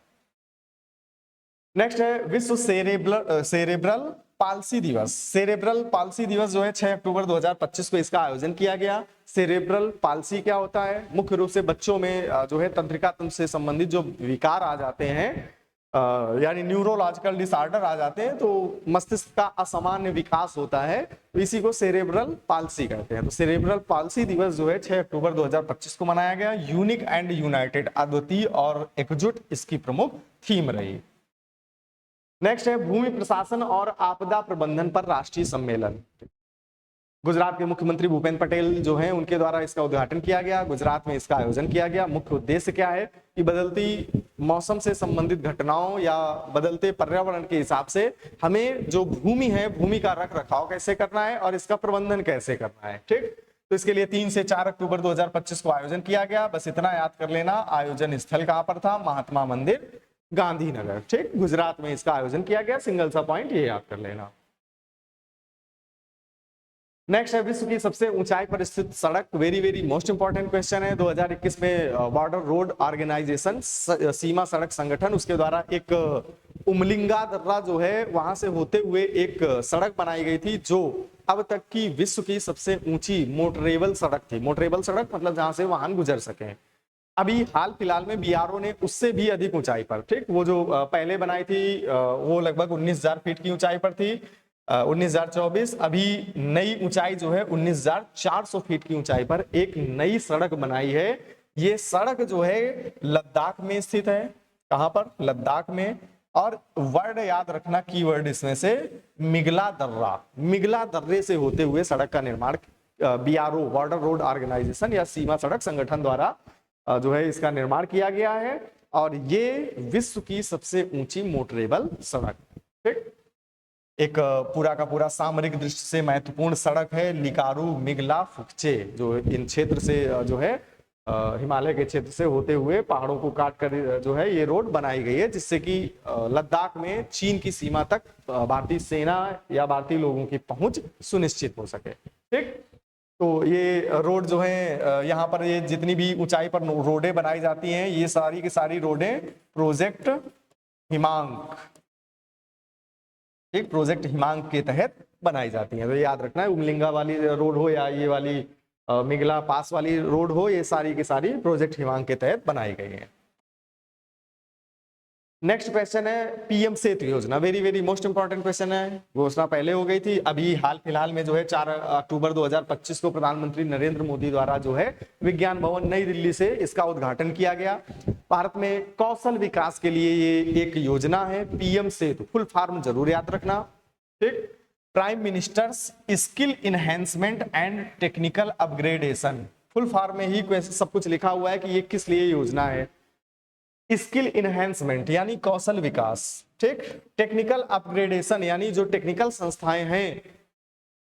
नेक्स्ट है विश्व सेरेब्रल पाल्सी दिवस, सेरेब्रल पाल्सी दिवस जो है 6 अक्टूबर 2025 को इसका आयोजन किया गया। सेरेब्रल पाल्सी क्या होता है? मुख्य रूप से बच्चों में जो है तंत्रिका तंत्र से संबंधित जो विकार आ जाते हैं, यानी न्यूरोलॉजिकल डिसऑर्डर आ जाते हैं, तो मस्तिष्क का असामान्य विकास होता है, तो इसी को सेरेब्रल पाल्सी कहते हैं। तो सेरेब्रल पाल्सी दिवस जो है 6 अक्टूबर 2025 को मनाया गया। यूनिक एंड यूनाइटेड, अद्वितीय और एकजुट इसकी प्रमुख थीम रही। नेक्स्ट है भूमि प्रशासन और आपदा प्रबंधन पर राष्ट्रीय सम्मेलन। गुजरात के मुख्यमंत्री भूपेंद्र पटेल जो हैं उनके द्वारा इसका उद्घाटन किया गया। गुजरात में इसका आयोजन किया गया। मुख्य उद्देश्य क्या है कि बदलती मौसम से संबंधित घटनाओं या बदलते पर्यावरण के हिसाब से हमें जो भूमि है, भूमि का रख रखाव कैसे करना है और इसका प्रबंधन कैसे करना है। ठीक, तो इसके लिए 3 से 4 अक्टूबर 2025 को आयोजन किया गया। बस इतना याद कर लेना, आयोजन स्थल कहां पर था? महात्मा मंदिर, गांधीनगर। ठीक, गुजरात में इसका आयोजन किया गया। सिंगल सा पॉइंट ये याद कर लेना। नेक्स्ट है विश्व की सबसे ऊंचाई पर स्थित सड़क। Very very most important question है। 2021 में बॉर्डर रोड ऑर्गेनाइजेशन, सीमा सड़क संगठन, उसके द्वारा एक उमलिंगा दर्रा जो है वहां से होते हुए एक सड़क बनाई गई थी जो अब तक की विश्व की सबसे ऊंची मोटरेबल सड़क थी। मोटरेबल सड़क मतलब जहां से वाहन गुजर सके। अभी हाल फिलहाल में बीआरओ ने उससे भी अधिक ऊंचाई पर, ठीक, वो जो पहले बनाई थी वो लगभग 19,000 फीट की ऊंचाई पर थी, 19,024। अभी नई ऊंचाई जो है 19,400 फीट की ऊंचाई पर एक नई सड़क बनाई है। ये सड़क जो है लद्दाख में स्थित है। कहां पर? लद्दाख में। और वर्ड याद रखना, कीवर्ड इसमें से मिगला दर्रा। मिगला दर्रे से होते हुए सड़क का निर्माण बीआरओ, बॉर्डर रोड ऑर्गेनाइजेशन या सीमा सड़क संगठन द्वारा जो है इसका निर्माण किया गया है। और ये विश्व की सबसे ऊंची मोटरेबल सड़क, ठीक, एक पूरा का पूरा सामरिक दृष्टि से महत्वपूर्ण सड़क है। लिकारु मिगला फुकचे, जो इन क्षेत्र से जो है हिमालय के क्षेत्र से होते हुए पहाड़ों को काट कर जो है ये रोड बनाई गई है, जिससे कि लद्दाख में चीन की सीमा तक भारतीय सेना या भारतीय लोगों की पहुंच सुनिश्चित हो सके। ठीक, तो ये रोड जो है यहाँ पर ये जितनी भी ऊंचाई पर रोडें बनाई जाती हैं, ये सारी की सारी रोडें प्रोजेक्ट हिमांक, एक प्रोजेक्ट हिमांक के तहत बनाई जाती हैं। तो याद रखना है, उमलिंगा वाली रोड हो या ये वाली मिगला पास वाली रोड हो, ये सारी की सारी प्रोजेक्ट हिमांक के तहत बनाई गई हैं। नेक्स्ट क्वेश्चन है पीएम सेतु योजना। Very very most important question है। घोषणा पहले हो गई थी, अभी हाल फिलहाल में जो है 4 अक्टूबर 2025 को प्रधानमंत्री नरेंद्र मोदी द्वारा जो है विज्ञान भवन नई दिल्ली से इसका उद्घाटन किया गया। भारत में कौशल विकास के लिए ये एक योजना है, पीएम सेतु। फुल फॉर्म जरूर याद रखना। ठीक, prime ministers skill enhancement and technical upgradation. Full form में ही सब कुछ लिखा हुआ है कि ये किस लिए योजना है। स्किल इनहेंसमेंट यानी कौशल विकास, ठीक, टेक्निकल अपग्रेडेशन यानी जो टेक्निकल संस्थाएं हैं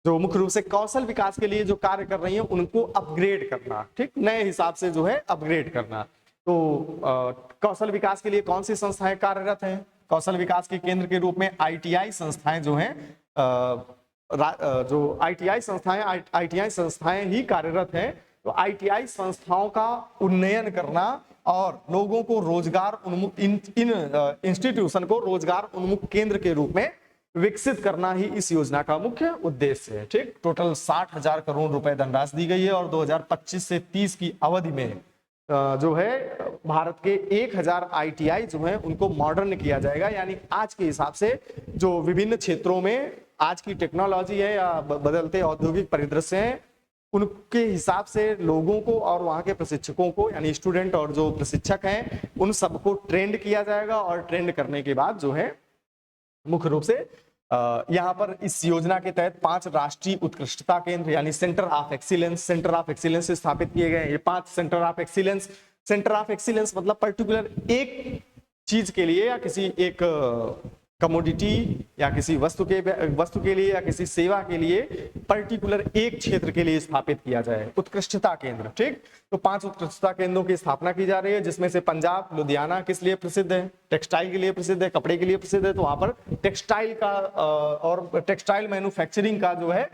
जो मुख्य रूप से कौशल विकास के लिए जो कार्य कर रही हैं उनको अपग्रेड करना, ठीक, नए हिसाब से जो है अपग्रेड करना। तो कौशल विकास के लिए कौन सी संस्थाएं कार्यरत हैं? कौशल विकास के केंद्र के रूप में आईटीआई संस्थाएं जो हैं, जो आईटीआई संस्थाएं ही कार्यरत हैं। तो आईटीआई संस्थाओं का उन्नयन करना और लोगों को रोजगार उन्मुख, इन इंस्टीट्यूशन को रोजगार उन्मुख केंद्र के रूप में विकसित करना ही इस योजना का मुख्य उद्देश्य है। ठीक, टोटल 60,000 करोड़ रुपए धनराशि दी गई है और 2025 से 30 की अवधि में जो है भारत के 1,000 आईटीआई जो है उनको मॉडर्न किया जाएगा। यानी आज के हिसाब से जो विभिन्न क्षेत्रों में आज की टेक्नोलॉजी है या बदलते औद्योगिक परिदृश्य हैं, उनके हिसाब से लोगों को और वहां के प्रशिक्षकों को, यानी स्टूडेंट और जो प्रशिक्षक हैं, उन सबको ट्रेंड किया जाएगा। और ट्रेंड करने के बाद जो है मुख्य रूप से यहाँ पर इस योजना के तहत 5 राष्ट्रीय उत्कृष्टता केंद्र यानी सेंटर ऑफ एक्सीलेंस स्थापित किए गए हैं। ये 5 सेंटर ऑफ एक्सीलेंस मतलब पर्टिकुलर एक चीज के लिए या किसी एक कमोडिटी या किसी वस्तु के लिए या किसी सेवा के लिए पर्टिकुलर एक क्षेत्र के लिए स्थापित किया जाए, उत्कृष्टता केंद्र। ठीक, तो 5 उत्कृष्टता केंद्रों की स्थापना की जा रही है, जिसमें से पंजाब लुधियाना किस लिए प्रसिद्ध है? टेक्सटाइल के लिए प्रसिद्ध है, कपड़े के लिए प्रसिद्ध है। तो वहां पर टेक्सटाइल का और टेक्सटाइल मैन्युफैक्चरिंग का जो है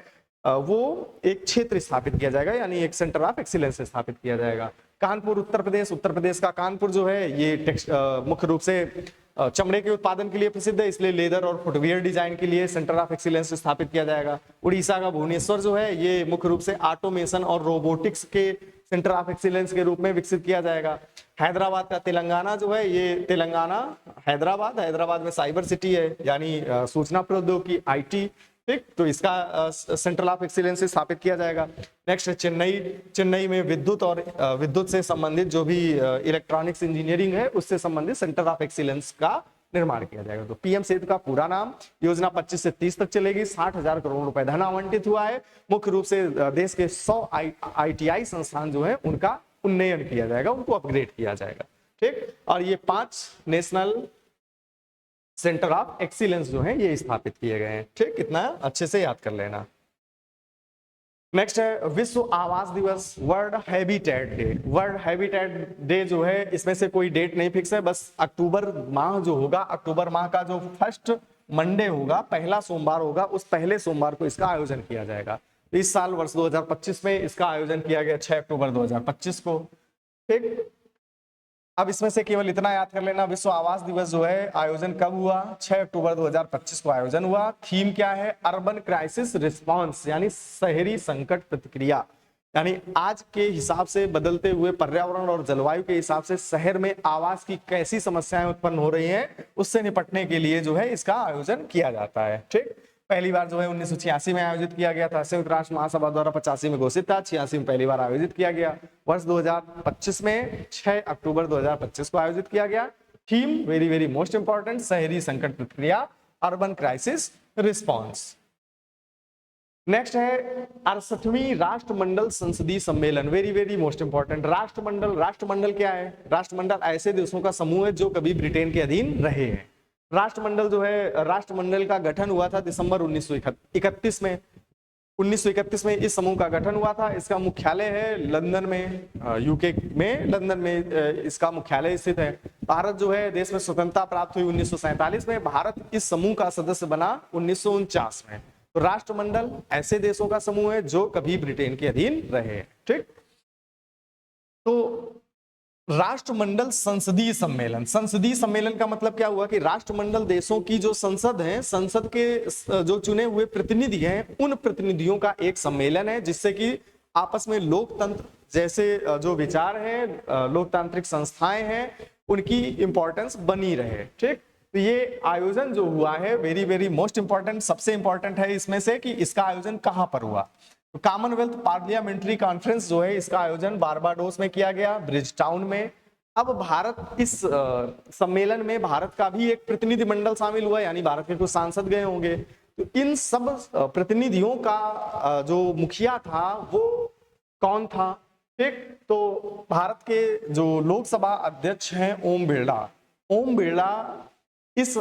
वो एक क्षेत्र स्थापित किया जाएगा, यानी एक सेंटर ऑफ एक्सीलेंस स्थापित किया जाएगा। कानपुर उत्तर प्रदेश का कानपुर जो है ये मुख्य रूप से चमड़े के उत्पादन के लिए प्रसिद्ध है, इसलिए लेदर और फुटवियर डिजाइन के लिए सेंटर ऑफ एक्सीलेंस स्थापित किया जाएगा। उड़ीसा का भुवनेश्वर जो है ये मुख्य रूप से ऑटोमेशन और रोबोटिक्स के सेंटर ऑफ एक्सीलेंस के रूप में विकसित किया जाएगा। हैदराबाद का तेलंगाना जो है, ये तेलंगाना हैदराबाद में साइबर सिटी है, यानी सूचना प्रौद्योगिकी IT, ठीक, तो इसका सेंट्रल ऑफ एक्सीलेंस स्थापित किया जाएगा। नेक्स्ट है चेन्नई में विद्युत और विद्युत से संबंधित जो भी इलेक्ट्रॉनिक्स इंजीनियरिंग है उससे संबंधित सेंटर ऑफ एक्सीलेंस का निर्माण किया जाएगा। तो पीएम सेतु का पूरा नाम, योजना 25 से 30 तक चलेगी, 60,000 करोड़ रुपए धन आवंटित हुआ है। मुख्य रूप से देश के 100 ITI संस्थान जो है उनका उन्नयन किया जाएगा, उनको अपग्रेड किया जाएगा, ठीक। और ये 5 नेशनल सेंटर ऑफ एक्सीलेंस जो है ये स्थापित किए गए हैं, ठीक, कितना अच्छे से याद कर लेना। नेक्स्ट है विश्व आवास दिवस, world habitat day. World habitat day जो है इसमें से कोई डेट नहीं फिक्स है, बस अक्टूबर माह जो होगा, अक्टूबर माह का जो फर्स्ट मंडे होगा, पहला सोमवार होगा, उस पहले सोमवार को इसका आयोजन किया जाएगा। इस साल वर्ष 2025 में इसका आयोजन किया गया 6 अक्टूबर 2025 को, ठीक। अब इसमें से केवल इतना याद कर लेना, विश्व आवास दिवस जो है आयोजन कब हुआ, 6 अक्टूबर 2025 को आयोजन हुआ। थीम क्या है, अर्बन क्राइसिस रिस्पांस, यानी शहरी संकट प्रतिक्रिया, यानी आज के हिसाब से बदलते हुए पर्यावरण और जलवायु के हिसाब से शहर में आवास की कैसी समस्याएं उत्पन्न हो रही हैं, उससे निपटने के लिए जो है इसका आयोजन किया जाता है, ठीक। पहली बार जो है 1986 में आयोजित किया गया था, संयुक्त राष्ट्र महासभा द्वारा 85 में घोषित था, 86 में पहली बार आयोजित किया गया। वर्ष 2025 में 6 अक्टूबर 2025 को आयोजित किया गया। Theme very very most important, शहरी संकट प्रतिक्रिया, अर्बन क्राइसिस रिस्पॉन्स। नेक्स्ट है 68वीं राष्ट्रमंडल संसदीय सम्मेलन, वेरी वेरी मोस्ट इंपॉर्टेंट। राष्ट्रमंडल क्या है, राष्ट्रमंडल ऐसे देशों का समूह है जो कभी ब्रिटेन के अधीन रहे हैं। राष्ट्रमंडल जो है, राष्ट्रमंडल का गठन हुआ था दिसंबर 1931 में। 1931 में इस समूह का गठन हुआ था। इसका मुख्यालय है लंदन में, यूके में, लंदन में इसका मुख्यालय स्थित है। भारत जो है देश में स्वतंत्रता प्राप्त हुई 1947 में। भारत इस समूह का सदस्य बना 1949 में। तो राष्ट्रमंडल ऐसे देशों का समूह है जो कभी ब्रिटेन के अधीन रहे, ठीक। तो राष्ट्रमंडल संसदीय सम्मेलन का मतलब क्या हुआ कि राष्ट्रमंडल देशों की जो संसद है, संसद के जो चुने हुए प्रतिनिधि हैं, उन प्रतिनिधियों का एक सम्मेलन है, जिससे कि आपस में लोकतंत्र जैसे जो विचार हैं, लोकतांत्रिक संस्थाएं हैं, उनकी इंपॉर्टेंस बनी रहे, ठीक। तो ये आयोजन जो हुआ है वेरी वेरी मोस्ट इंपॉर्टेंट, सबसे इंपॉर्टेंट है इसमें से कि इसका आयोजन कहां पर हुआ। तो कॉमनवेल्थ पार्लियामेंट्री कॉन्फ्रेंस जो है इसका आयोजन बारबाडोस में किया गया, ब्रिज टाउन में। अब भारत इस सम्मेलन में भारत का भी एक प्रतिनिधिमंडल शामिल हुआ, यानी भारत के कुछ सांसद गए होंगे। तो इन सब प्रतिनिधियों का जो मुखिया था वो कौन था, ठीक। तो भारत के जो लोकसभा अध्यक्ष हैं ओम बिरला इस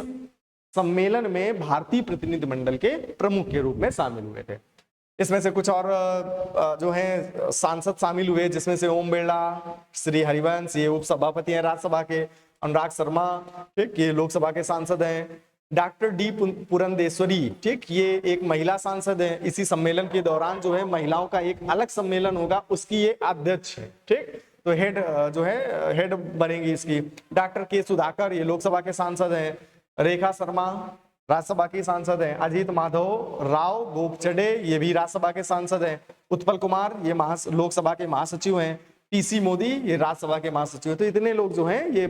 सम्मेलन में भारतीय प्रतिनिधिमंडल के प्रमुख के रूप में शामिल हुए थे। इसमें से कुछ और जो हैं सांसद शामिल हुए, जिसमें से ओम बिरला, श्री हरिवंश, ये उपसभापति हैं राज्यसभा के, अनुराग शर्मा, ठीक, ये लोकसभा के सांसद हैं। डॉक्टर डी पुरंदेश्वरी, ठीक, ये एक महिला सांसद है। इसी सम्मेलन के दौरान जो है महिलाओं का एक अलग सम्मेलन होगा, उसकी ये अध्यक्ष है, ठीक। तो हेड जो है हेड बनेगी इसकी। डॉक्टर के सुधाकर, ये लोकसभा के सांसद हैं। रेखा शर्मा राज्यसभा की सांसद हैं। अजीत माधव राव गोपचडे, ये भी राज्यसभा के सांसद हैं। उत्पल कुमार, ये लोकसभा के महासचिव हैं। पीसी मोदी, ये राज्यसभा के महासचिव हैं। तो इतने लोग जो हैं ये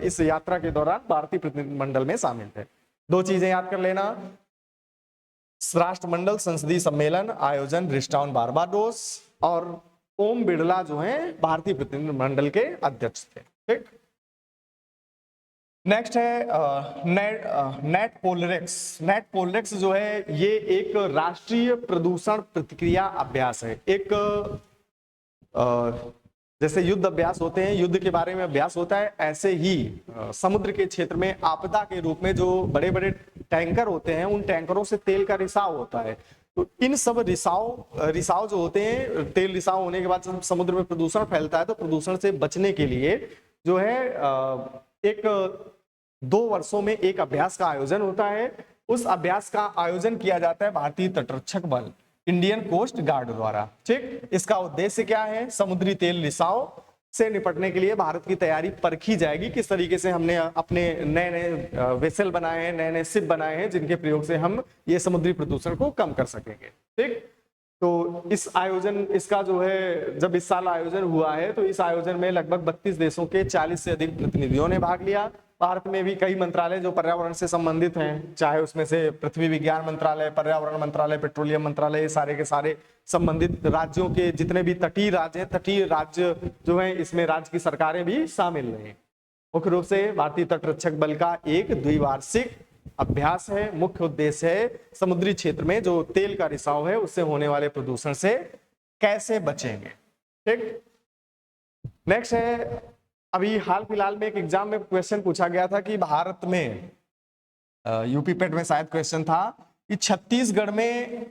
इस यात्रा के दौरान भारतीय प्रतिनिधिमंडल में शामिल थे। 2 चीजें याद कर लेना, राष्ट्रमंडल संसदीय सम्मेलन आयोजन ब्रिजटाउन बारबाडोस, और ओम बिरला जो है भारतीय प्रतिनिधिमंडल के अध्यक्ष थे, ठीक। नेक्स्ट है नेट पोलरेक्स जो है ये एक राष्ट्रीय प्रदूषण प्रतिक्रिया अभ्यास है। एक जैसे युद्ध अभ्यास होते हैं, युद्ध के बारे में अभ्यास होता है, ऐसे ही समुद्र के क्षेत्र में आपदा के रूप में जो बड़े बड़े टैंकर होते हैं, उन टैंकरों से तेल का रिसाव होता है। तो इन सब रिसाव जो होते हैं, तेल रिसाव होने के बाद जब समुद्र में प्रदूषण फैलता है, तो प्रदूषण से बचने के लिए जो है एक 2 वर्षों में एक अभ्यास का आयोजन होता है। उस अभ्यास का आयोजन किया जाता है भारतीय तटरक्षक बल, इंडियन कोस्ट गार्ड द्वारा, ठीक। इसका उद्देश्य क्या है, समुद्री तेल रिसाव से निपटने के लिए भारत की तैयारी परखी जाएगी, किस तरीके से हमने अपने नए नए वेसल बनाए हैं, नए नए शिप बनाए हैं, जिनके प्रयोग से हम ये समुद्री प्रदूषण को कम कर सकेंगे। ठीक, तो इस आयोजन, इसका जो है जब इस साल आयोजन हुआ है तो इस आयोजन में लगभग 32 देशों के 40 से अधिक प्रतिनिधियों ने भाग लिया। भारत में भी कई मंत्रालय जो पर्यावरण से संबंधित हैं, चाहे उसमें से पृथ्वी विज्ञान मंत्रालय, पर्यावरण मंत्रालय, पेट्रोलियम मंत्रालय, सारे के सारे संबंधित राज्यों के जितने भी तटीय राज्य हैं, तटीय राज्य जो हैं, इसमें राज्य की सरकारें भी शामिल रही। मुख्य रूप से भारतीय तटरक्षक बल का एक द्विवार्षिक अभ्यास है। मुख्य उद्देश्य है समुद्री क्षेत्र में जो तेल का रिसाव है उससे होने वाले प्रदूषण से कैसे बचेंगे। ठीक, नेक्स्ट है, अभी हाल फिलहाल में एक एग्जाम में क्वेश्चन पूछा गया था कि भारत में यूपी पेट में शायद क्वेश्चन था कि छत्तीसगढ़ में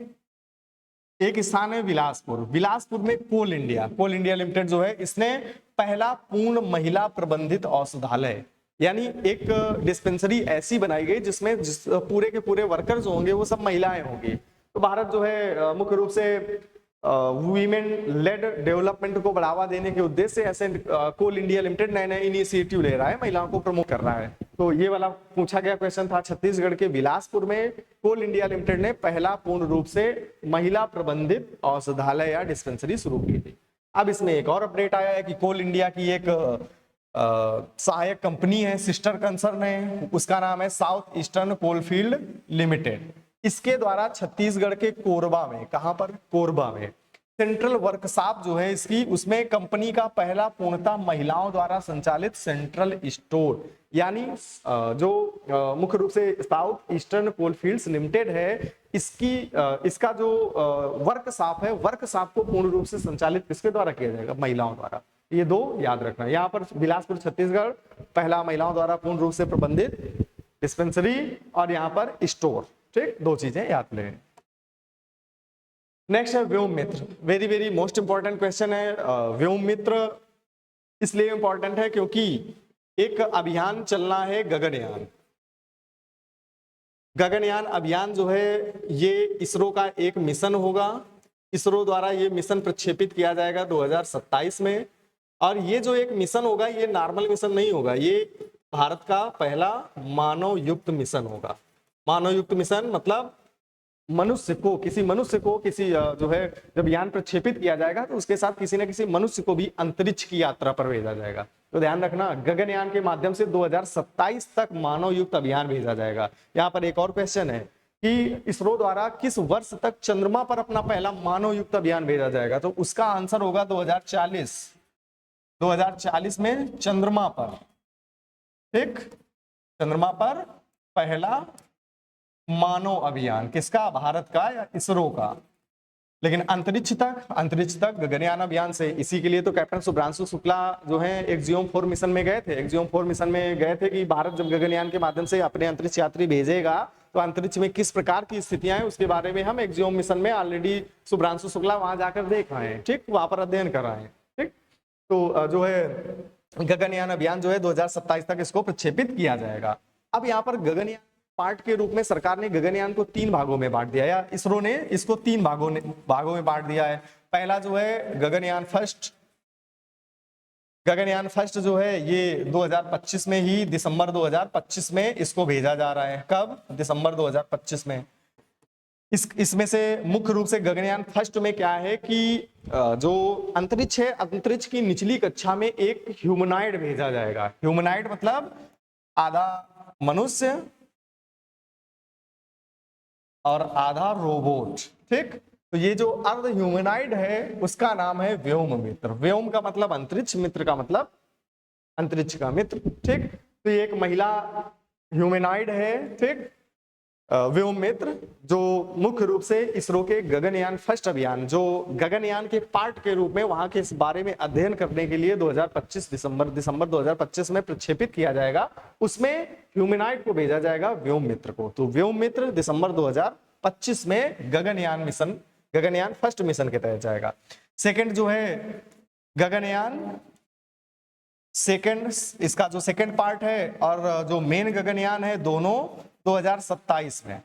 एक स्थान है बिलासपुर, बिलासपुर में कोल इंडिया लिमिटेड जो है, इसने पहला पूर्ण महिला प्रबंधित औषधालय यानी एक डिस्पेंसरी ऐसी बनाई गई जिसमें पूरे के पूरे वर्कर जो होंगे वो सब महिलाएं होंगी। तो भारत जो है मुख्य रूप से वीमेन लेड डेवलपमेंट को बढ़ावा देने के उद्देश्य से ऐसे कोल इंडिया लिमिटेड नए नए इनिशिएटिव ले रहा है, महिलाओं को प्रमोट कर रहा है। तो ये वाला पूछा गया क्वेश्चन था, छत्तीसगढ़ के बिलासपुर में कोल इंडिया लिमिटेड ने पहला पूर्ण रूप से महिला प्रबंधित औषधालय या डिस्पेंसरी शुरू की थी। अब इसमें एक और अपडेट आया है कि कोल इंडिया की एक सहायक कंपनी है, सिस्टर कंसर्न है, उसका नाम है साउथ ईस्टर्न कोलफील्ड लिमिटेड। इसके द्वारा छत्तीसगढ़ के कोरबा में, कहां पर, कोरबा में सेंट्रल वर्कशॉप जो है इसकी, उसमें कंपनी का पहला पूर्णतः महिलाओं द्वारा संचालित सेंट्रल स्टोर यानी जो मुख्य रूप से साउथ ईस्टर्न कोलफील्ड्स लिमिटेड है, इसका जो वर्कशॉप है, वर्कशॉप को पूर्ण रूप से संचालित किसके द्वारा किया जाएगा, महिलाओं द्वारा। ये दो याद रखना, यहाँ पर बिलासपुर छत्तीसगढ़ पहला महिलाओं द्वारा पूर्ण रूप से प्रबंधित डिस्पेंसरी और यहाँ पर स्टोर। ठीक, दो चीजें याद लें। नेक्स्ट है Vyom Mitra, very very most important question है। व्योम मित्र इसलिए इंपॉर्टेंट है क्योंकि एक अभियान चलना है गगनयान। गगनयान अभियान जो है ये इसरो का एक मिशन होगा, इसरो द्वारा ये मिशन प्रक्षेपित किया जाएगा 2027 में। और ये जो एक मिशन होगा ये नॉर्मल मिशन नहीं होगा, ये भारत का पहला मानव युक्त मिशन होगा। मानव युक्त मिशन मतलब मनुष्य को, किसी मनुष्य को किसी जो है जब यान प्रक्षेपित किया जाएगा तो उसके साथ किसी न किसी मनुष्य को भी अंतरिक्ष की यात्रा पर भेजा जाएगा। तो ध्यान रखना, गगनयान के माध्यम से 2027 तक मानव युक्त अभियान भेजा जाएगा। यहाँ पर एक और क्वेश्चन है कि इसरो द्वारा किस वर्ष तक चंद्रमा पर अपना पहला मानव युक्त अभियान भेजा जाएगा, तो उसका आंसर होगा 2040। 2040 में चंद्रमा पर, ठीक, चंद्रमा पर पहला मानव अभियान किसका, भारत का या इसरो का। लेकिन अंतरिक्ष तक गगनयान अभियान से, इसी के लिए तो कैप्टन शुभ्रांशु शुक्ला जो है एक्सियोम 4 मिशन में गए थे। एक्सियोम 4 मिशन में गए थे कि भारत जब गगनयान के माध्यम से अपने अंतरिक्ष यात्री भेजेगा तो अंतरिक्ष में किस प्रकार की स्थितियां हैं उसके बारे में हम एक्सियोम मिशन में ऑलरेडी शुभ्रांशु शुक्ला वहां जाकर देख रहे हैं, ठीक, वहां पर अध्ययन कर रहे हैं। ठीक, तो जो है गगनयान अभियान जो है 2027 तक इसको प्रक्षेपित किया जाएगा। अब यहाँ पर गगनयान पार्ट के रूप में सरकार ने गगनयान को 3 भागों में बांट दिया, या इसरो ने इसको 3 भागों में बांट दिया है। पहला जो है गगनयान फर्स्ट, गगनयान फर्स्ट जो है ये 2025 में ही, दिसंबर 2025 में इसको भेजा जा रहा है। कब, दिसंबर 2025 में। इसमें से मुख्य रूप से गगनयान फर्स्ट में क्या है कि जो अंतरिक्ष है, अंतरिक्ष की निचली कक्षा में एक ह्यूमनॉइड भेजा जाएगा। ह्यूमनॉइड मतलब आधा मनुष्य और आधा रोबोट, ठीक। तो ये जो अर्ध ह्यूमनॉइड है उसका नाम है व्योम मित्र। व्योम का मतलब अंतरिक्ष, मित्र का मतलब अंतरिक्ष का मित्र, ठीक। तो ये एक महिला ह्यूमनॉइड है, ठीक, व्योम मित्र, जो मुख्य रूप से इसरो के गगनयान फर्स्ट अभियान, जो गगनयान के पार्ट के रूप में वहां के इस बारे में अध्ययन करने के लिए 2025 दिसंबर 2025 में प्रक्षेपित किया जाएगा, उसमें ह्यूमनॉइड को भेजा जाएगा व्योम मित्र को। तो व्योम मित्र दिसंबर 2025 में Gaganyaan mission, Gaganyaan first mission के तहत जाएगा। सेकंड जो है गगनयान सेकंड, इसका जो सेकंड पार्ट है और जो मेन गगनयान है दोनों 2027 में,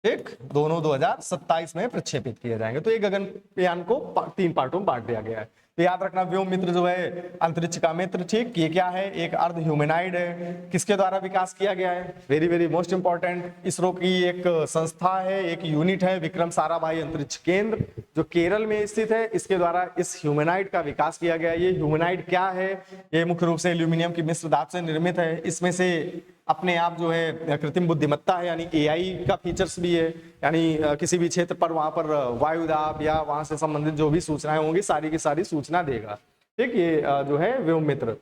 ठीक, दोनों 2027 में प्रक्षेपित किए जाएंगे। तो ये गगनयान को 3 पार्टों में बांट दिया गया है। तो याद रखना व्योम मित्र जो है अंतरिक्ष का मित्र, ठीक। ये क्या है, एक अर्ध ह्यूमैनॉइड है। किसके द्वारा विकास किया गया है, very very most important, ISRO की एक संस्था है, एक यूनिट है, विक्रम साराभाई अंतरिक्ष केंद्र जो केरल में स्थित है, इसके द्वारा इस ह्यूमैनॉइड का विकास किया गया है। ये ह्यूमैनॉइड क्या है, ये मुख्य रूप से एल्यूमिनियम की मिश्र धातु से निर्मित है। इसमें से अपने आप जो है कृत्रिम बुद्धिमत्ता है, यानी एआई का फीचर्स भी है, यानी किसी भी क्षेत्र पर वहां पर वायुदाब या वहां से संबंधित जो भी सूचनाएं होंगी सारी की सारी सूचना देगा, ठीक। ये जो है व्योम मित्र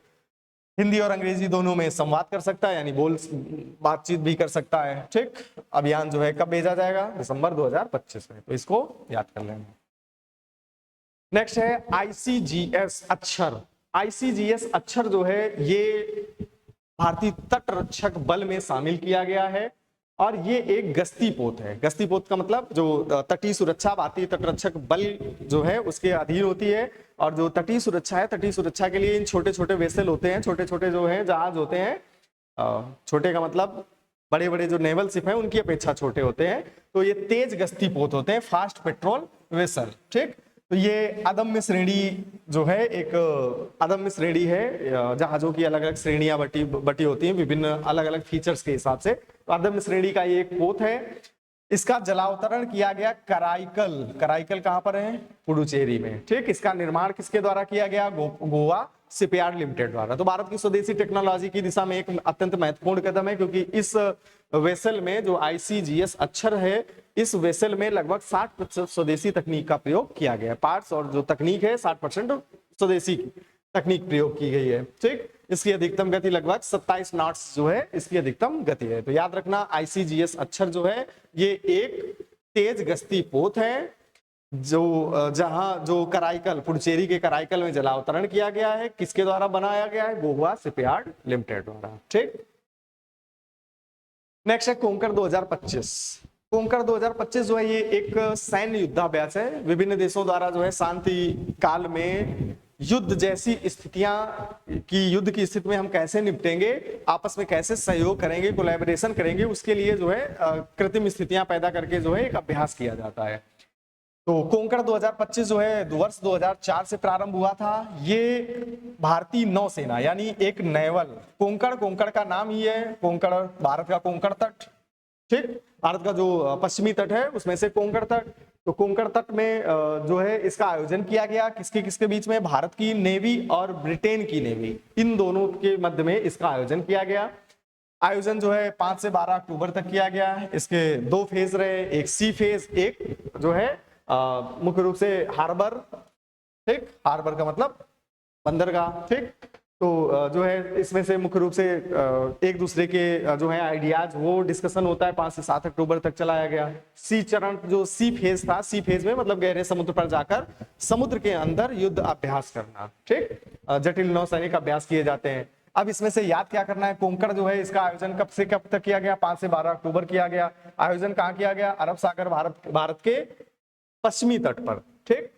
हिंदी और अंग्रेजी दोनों में संवाद कर सकता है, यानी बातचीत भी कर सकता है, ठीक। अभियान जो है कब भेजा जाएगा, दिसंबर 2025 में, तो इसको याद कर लेना। नेक्स्ट है आईसीजीएस अक्षर। आईसीजीएस अक्षर जो है ये भारतीय तटरक्षक बल में शामिल किया गया है और ये एक गश्ती पोत है। गश्ती पोत का मतलब जो तटीय सुरक्षा भारतीय तटरक्षक बल जो है उसके अधीन होती है, और जो तटीय सुरक्षा है, तटीय सुरक्षा के लिए इन छोटे छोटे वेसल होते हैं, छोटे छोटे जो है जहाज होते हैं, छोटे का मतलब बड़े बड़े जो नेवल शिप हैं उनकी अपेक्षा छोटे होते हैं, तो ये तेज गश्ती पोत होते हैं, फास्ट पेट्रोल वेसल, ठीक। तो ये अदम्य श्रेणी जो है, एक अदम्य श्रेणी है, जहाजों की अलग अलग श्रेणियां बटी होती हैं विभिन्न अलग अलग फीचर्स के हिसाब से, तो अदम्य श्रेणी का ये एक पोत है। इसका जलावतरण किया गया कराईकल। कराईकल कहां पर है, पुडुचेरी में, ठीक। इसका निर्माण किसके द्वारा किया गया, गोवा शिपयार्ड लिमिटेड द्वारा। तो भारत की स्वदेशी टेक्नोलॉजी की दिशा में एक अत्यंत महत्वपूर्ण कदम है, क्योंकि इस वेसल में जो आईसीजीएस अक्षर है, इस वेसल में लगभग 60% स्वदेशी तकनीक का प्रयोग किया गया है। पार्ट्स और जो तकनीक है 60% स्वदेशी तकनीक प्रयोग की गई है, ठीक। इसकी अधिकतम गति लगभग 27 नॉट्स जो है इसकी अधिकतम गति है। तो याद रखना आईसीजीएस अक्षर जो है ये एक तेज गश्ती पोत है जो कराईकल, पुडुचेरी के कराईकल में जलावतरण किया गया है। किसके द्वारा बनाया गया है, गोवा शिपयार्ड लिमिटेड द्वारा, ठीक। नेक्स्ट है कोंकर 2025। कोंकर 2025 जो है ये एक सैन्य युद्धाभ्यास है। विभिन्न देशों द्वारा जो है शांति काल में युद्ध जैसी स्थितियां की, युद्ध की स्थिति में हम कैसे निपटेंगे, आपस में कैसे सहयोग करेंगे, कोलैबोरेशन करेंगे, उसके लिए जो है कृत्रिम स्थितियां पैदा करके जो है एक अभ्यास किया जाता है। तो कोंकण 2025 जो है वर्ष 2004 से प्रारंभ हुआ था। ये भारतीय नौसेना यानी एक नेवल, कोंकण का नाम ही है, कोंकण भारत का कोंकण तट, ठीक। भारत का जो पश्चिमी तट है उसमें से कोंकण तट, तो कोंकण तट में जो है इसका आयोजन किया गया किसके किसके बीच में, भारत की नेवी और ब्रिटेन की नेवी, इन दोनों के मध्य में इसका आयोजन किया गया। आयोजन जो है 5 से 12 अक्टूबर तक किया गया। इसके 2 फेज रहे, एक सी फेज, एक जो है मुख्य रूप से हार्बर, ठीक। हार्बर का मतलब बंदरगाह, ठीक। तो जो है इसमें से मुख्य रूप से एक दूसरे के जो है आइडियाज वो डिस्कशन होता है। 5 से 7 अक्टूबर तक चलाया गया। सी चरण जो सी फेज था, सी फेज में मतलब गहरे समुद्र पर जाकर समुद्र के अंदर युद्ध अभ्यास करना, ठीक। जटिल नौसैनिक अभ्यास किए जाते हैं। अब इसमें से याद क्या करना है, कोंकण जो है इसका आयोजन कब से कब तक किया गया, 5 से 12 अक्टूबर किया गया। आयोजन कहाँ किया गया, अरब सागर, भारत के पश्चिमी तट पर, ठीक।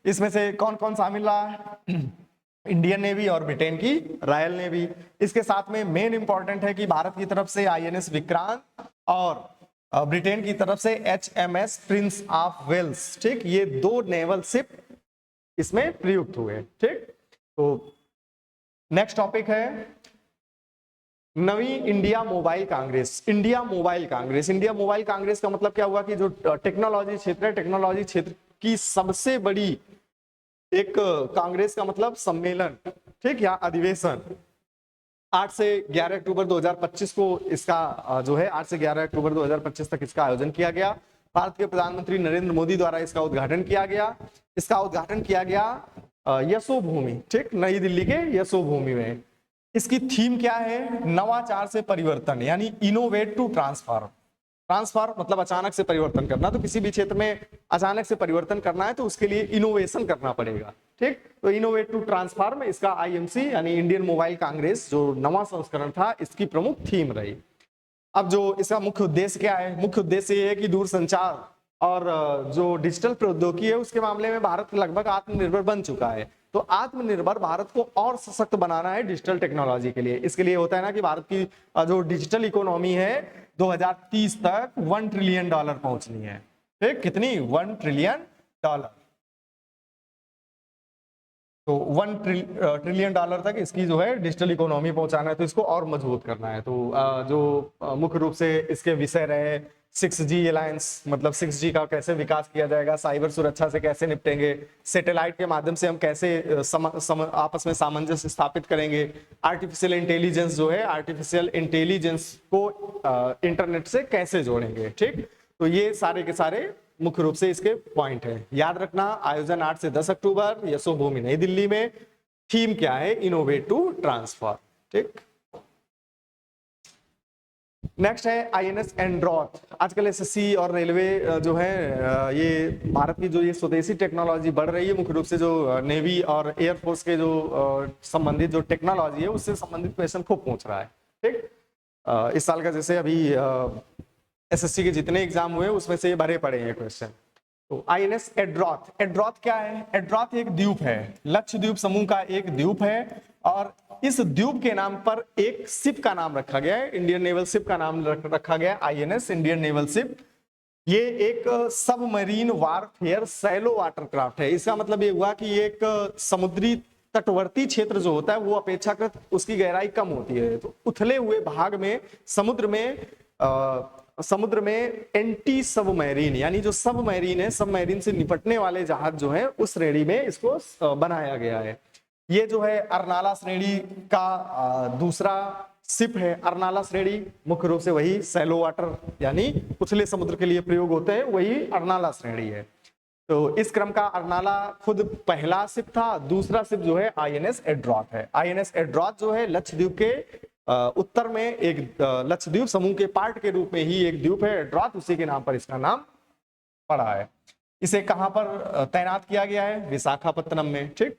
इसमें से कौन कौन शामिल रहा है, इंडियन नेवी और ब्रिटेन की रॉयल नेवी। इसके साथ में मेन इंपॉर्टेंट है कि भारत की तरफ से आईएनएस विक्रांत और ब्रिटेन की तरफ से एचएमएस प्रिंस ऑफ वेल्स, ठीक। ये 2 नेवल शिप इसमें प्रयुक्त हुए, ठीक। तो नेक्स्ट टॉपिक है नवी India mobile congress. India mobile congress, India mobile congress का मतलब क्या हुआ कि जो टेक्नोलॉजी क्षेत्र है, टेक्नोलॉजी क्षेत्र की सबसे बड़ी एक कांग्रेस का मतलब सम्मेलन, ठीक, या अधिवेशन 8 से 11 अक्टूबर 2025 को इसका जो है 8 से 11 अक्टूबर 2025 तक इसका आयोजन किया गया। भारत के प्रधानमंत्री नरेंद्र मोदी द्वारा इसका उद्घाटन किया गया। इसका उद्घाटन किया गया यशोभूमि, ठीक, नई दिल्ली के यशोभूमि में। इसकी थीम क्या है, नवाचार से परिवर्तन, यानी इनोवेट टू ट्रांसफॉर्म। ट्रांसफॉर्म मतलब अचानक से परिवर्तन करना, तो किसी भी क्षेत्र में अचानक से परिवर्तन करना है तो उसके लिए इनोवेशन करना पड़ेगा, ठीक। तो इनोवेट टू ट्रांसफॉर्म इसका आईएमसी यानी इंडियन मोबाइल कांग्रेस जो नवा संस्करण था इसकी प्रमुख थीम रही। अब जो इसका मुख्य उद्देश्य क्या है, मुख्य उद्देश्य ये है कि दूरसंचार और जो डिजिटल प्रौद्योगिकी है उसके मामले में भारत लगभग आत्मनिर्भर बन चुका है। तो आत्मनिर्भर भारत को और सशक्त बनाना है डिजिटल टेक्नोलॉजी के लिए। इसके लिए होता है ना कि भारत की जो डिजिटल इकोनॉमी है 2030 तक $1 ट्रिलियन पहुंचनी है, ठीक। कितनी, $1 ट्रिलियन। तो $1 ट्रिलियन तक इसकी जो है डिजिटल इकोनॉमी पहुंचाना है, तो इसको और मजबूत करना है। तो जो मुख्य रूप से इसके विषय रहे 6G अलायंस, मतलब 6G का कैसे विकास किया जाएगा, साइबर सुरक्षा से कैसे निपटेंगे, सैटेलाइट के माध्यम से हम कैसे आपस में सामंजस्य स्थापित करेंगे, आर्टिफिशियल इंटेलिजेंस जो है, आर्टिफिशियल इंटेलिजेंस को इंटरनेट से कैसे जोड़ेंगे। ठीक, तो ये सारे के सारे मुख्य रूप से इसके पॉइंट है। याद रखना, आयोजन 8 से 10 अक्टूबर, यशोभूमि नई दिल्ली में। थीम क्या है? Innovate to transform. ठीक, नेक्स्ट है INS एंड्रॉथ। आजकल SSC और रेलवे जो है ये भारत की जो ये स्वदेशी टेक्नोलॉजी बढ़ रही है, मुख्य रूप से जो नेवी और एयरफोर्स के जो संबंधित जो टेक्नोलॉजी है उससे संबंधित क्वेश्चन खूब पूछ रहा है। ठीक, इस साल का जैसे अभी SSC के जितने एग्जाम हुए उसमें से ये भरे पड़े हैं क्वेश्चन। तो INS एड्रॉथ, एड्रॉथ क्या है? एड्रॉथ एक द्वीप है, लक्षद्वीप समूह का एक द्वीप है, और इस द्वीप के नाम पर एक शिप का नाम रखा गया है, इंडियन नेवल शिप का नाम रखा गया है, INS इंडियन नेवल शिप। ये एक submarine warfare shallow water craft है। इसका मतलब ये हुआ कि एक समुद्री तटवर्ती क्षेत्र जो होता है वो अपेक्षाकृत उसकी गहराई कम होती है, तो उथले हुए भाग में समुद्र में एंटी सबमरीन, यानी जो सबमरीन है, सबमरीन से निपटने वाले जहाज जो है उस श्रेणी में इसको बनाया गया है। ये जो है अर्नाला श्रेणी का दूसरा शिप है। अर्नाला श्रेणी मुख्य रूप से वही सैलो वाटर यानी उथले समुद्र के लिए प्रयोग होते हैं, वही अर्नाला श्रेणी है। तो इस क्रम का अर्नाला खुद पहला शिप था। दूसरा शिप जो है INS एड्रॉथ है। INS एड्रॉथ जो है लक्षद्वीप के उत्तर में एक लक्षद्वीप समूह के पार्ट के रूप में ही एक द्वीप है एड्रॉथ, उसी के नाम पर इसका नाम पड़ा है। इसे कहां पर तैनात किया गया है? विशाखापत्तनम में। ठीक,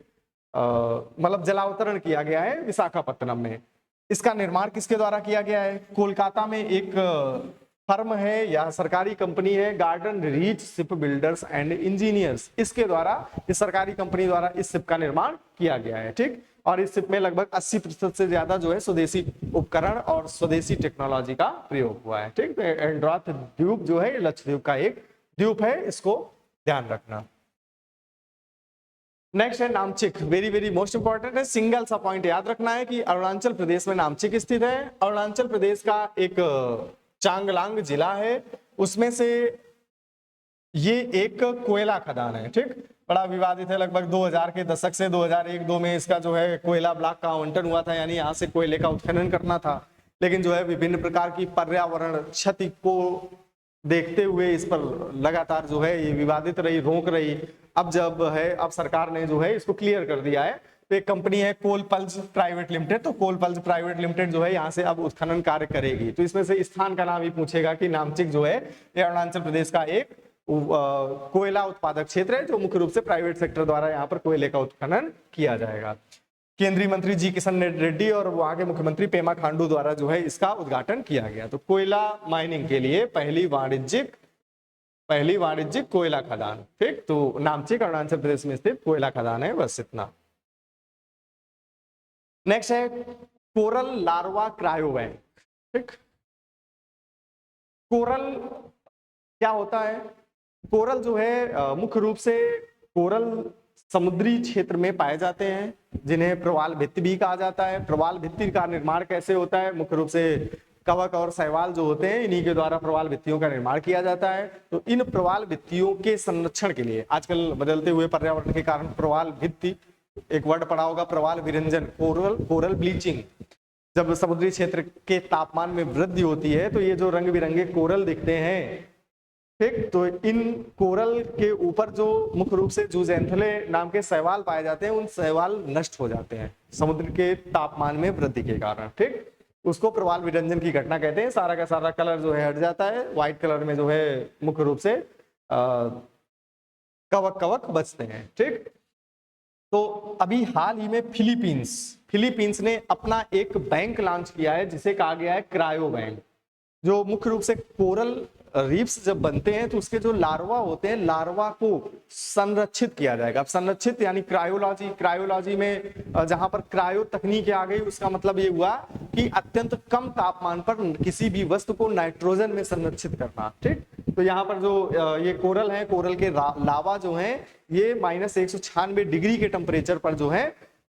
मतलब जलावतरण किया गया है विशाखापत्तनम में। इसका निर्माण किसके द्वारा किया गया है? कोलकाता में एक फर्म है या सरकारी कंपनी है, garden reach ship builders and engineers, इसके द्वारा, इस सरकारी कंपनी द्वारा इस शिप का निर्माण किया गया है। ठीक, और इस शिप में लगभग 80% से ज्यादा जो है स्वदेशी उपकरण और स्वदेशी टेक्नोलॉजी का प्रयोग हुआ है। ठीक, एंड्रॉथ द्वीप जो है लक्षद्वीप का एक द्वीप है, इसको ध्यान रखना। नेक्स्ट है Namchik, very very most important है। सिंगल सा पॉइंट याद रखना है कि अरुणाचल प्रदेश में नामचिक स्थित है। अरुणाचल प्रदेश का एक चांगलांग जिला है, उसमें से ये एक कोयला खदान है। ठीक, बड़ा विवादित है। लगभग 2000 के दशक से 2001-2 में इसका जो है कोयला ब्लॉक का आवंटन हुआ था, यानी यहाँ से कोयले का उत्खनन करना था, लेकिन जो है विभिन्न प्रकार की पर्यावरण क्षति को देखते हुए इस पर लगातार जो है ये विवादित रही, रोक रही। अब जब है, अब सरकार ने जो है इसको क्लियर कर दिया है। तो एक कंपनी है कोलपल्स प्राइवेट लिमिटेड, तो कोलपल्स प्राइवेट लिमिटेड जो है यहाँ से अब उत्खनन कार्य करेगी। तो इसमें से स्थान का नाम ही पूछेगा कि नामचिक जो है ये अरुणाचल प्रदेश का एक कोयला उत्पादक क्षेत्र है, जो मुख्य रूप से प्राइवेट सेक्टर द्वारा यहाँ पर कोयले का उत्खनन किया जाएगा। केंद्रीय मंत्री जी किशन रेड्डी और वहां के मुख्यमंत्री पेमा खांडू द्वारा जो है इसका उद्घाटन किया गया। तो कोयला माइनिंग के लिए पहली वाणिज्यिक कोयला खदान। ठीक, तो नामचिक अरुणाचल प्रदेश में स्थित कोयला खदान है, बस इतना। नेक्स्ट है कोरल लार्वा क्रायोबैंक। ठीक, कोरल क्या होता है? कोरल जो है मुख्य रूप से कोरल समुद्री क्षेत्र में पाए जाते हैं, जिन्हें प्रवाल भित्ति भी कहा जाता है। प्रवाल भित्ति का निर्माण कैसे होता है? मुख्य रूप से कवक और शैवाल जो होते हैं, इन्हीं के द्वारा प्रवाल भित्तियों का निर्माण किया जाता है। तो इन प्रवाल भित्तियों के संरक्षण के लिए आजकल बदलते हुए पर्यावरण के कारण प्रवाल भित्ति, एक वर्ड पढ़ा होगा प्रवाल विरंजन, कोरल ब्लीचिंग। जब समुद्री क्षेत्र के तापमान में वृद्धि होती है तो ये जो रंग बिरंगे कोरल दिखते हैं, ठीक, तो इन कोरल के ऊपर जो मुख्य रूप से जूजेंथले नाम के शैवाल पाए जाते हैं, उन शैवाल नष्ट हो जाते हैं समुद्र के तापमान में वृद्धि के कारण। ठीक, उसको प्रवाल विरंजन की घटना कहते हैं। सारा का सारा कलर जो है हट जाता है, व्हाइट कलर में जो है मुख्य रूप से कवक बचते हैं। ठीक, तो अभी हाल ही में फिलीपींस ने अपना एक बैंक लॉन्च किया है जिसे कहा गया है क्रायो बैंक, जो मुख्य रूप से कोरल रीफ्स जब बनते हैं तो उसके जो लार्वा होते हैं, लार्वा को संरक्षित किया जाएगा। अब संरक्षित यानी क्रायोलॉजी में जहां पर क्रायो तकनीक आ गई, उसका मतलब ये हुआ कि अत्यंत कम तापमान पर किसी भी वस्तु को नाइट्रोजन में संरक्षित करना। ठीक, तो यहाँ पर जो ये कोरल है, कोरल के लावा जो है ये -196 डिग्री के टेम्परेचर पर जो है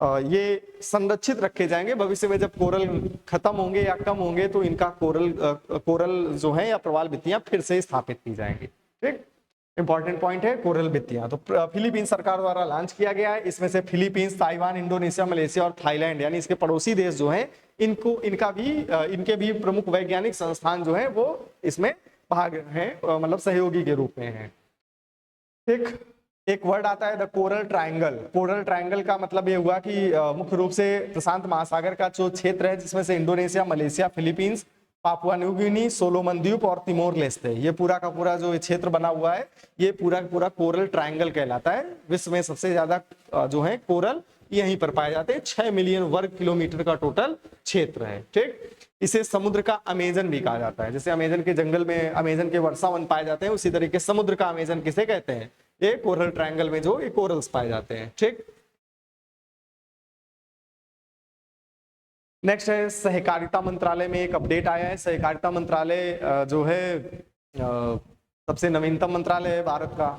ये संरक्षित रखे जाएंगे। भविष्य में जब कोरल खत्म होंगे या कम होंगे तो इनका कोरल जो है या प्रवाल भित्तियां फिर से स्थापित की जाएंगी। ठीक, इंपॉर्टेंट पॉइंट है कोरल भित्तियां। तो फिलीपींस सरकार द्वारा लॉन्च किया गया है। इसमें से फिलीपींस, ताइवान, इंडोनेशिया, मलेशिया और थाईलैंड यानी इसके पड़ोसी देश जो हैं इनके भी प्रमुख वैज्ञानिक संस्थान जो है वो इसमें भाग हैं, मतलब सहयोगी के रूप में हैं। ठीक, एक वर्ड आता है the coral triangle. Coral triangle का मतलब ये हुआ कि मुख्य रूप से प्रशांत महासागर का जो क्षेत्र है जिसमें से Indonesia, Malaysia, Philippines, Papua New Guinea, Solomon द्वीप और तिमोर लेस्ते, ये पूरा का पूरा जो क्षेत्र बना हुआ है ये पूरा का पूरा कोरल ट्रायंगल कहलाता है। विश्व में सबसे ज्यादा जो है कोरल यहीं पर पाए जाते हैं। 6 मिलियन वर्ग किलोमीटर का टोटल क्षेत्र है। ठीक, इसे समुद्र का अमेजन भी कहा जाता है। जैसे अमेजन के जंगल में अमेजन के वर्षावन पाए जाते हैं, उसी तरीके समुद्र का अमेजन किसे कहते हैं? ये कोरल ट्रायंगल में जो ये कोरल्स पाए जाते हैं। ठीक, नेक्स्ट है सहकारिता मंत्रालय में एक अपडेट आया है। सहकारिता मंत्रालय जो है सबसे नवीनतम मंत्रालय है भारत का।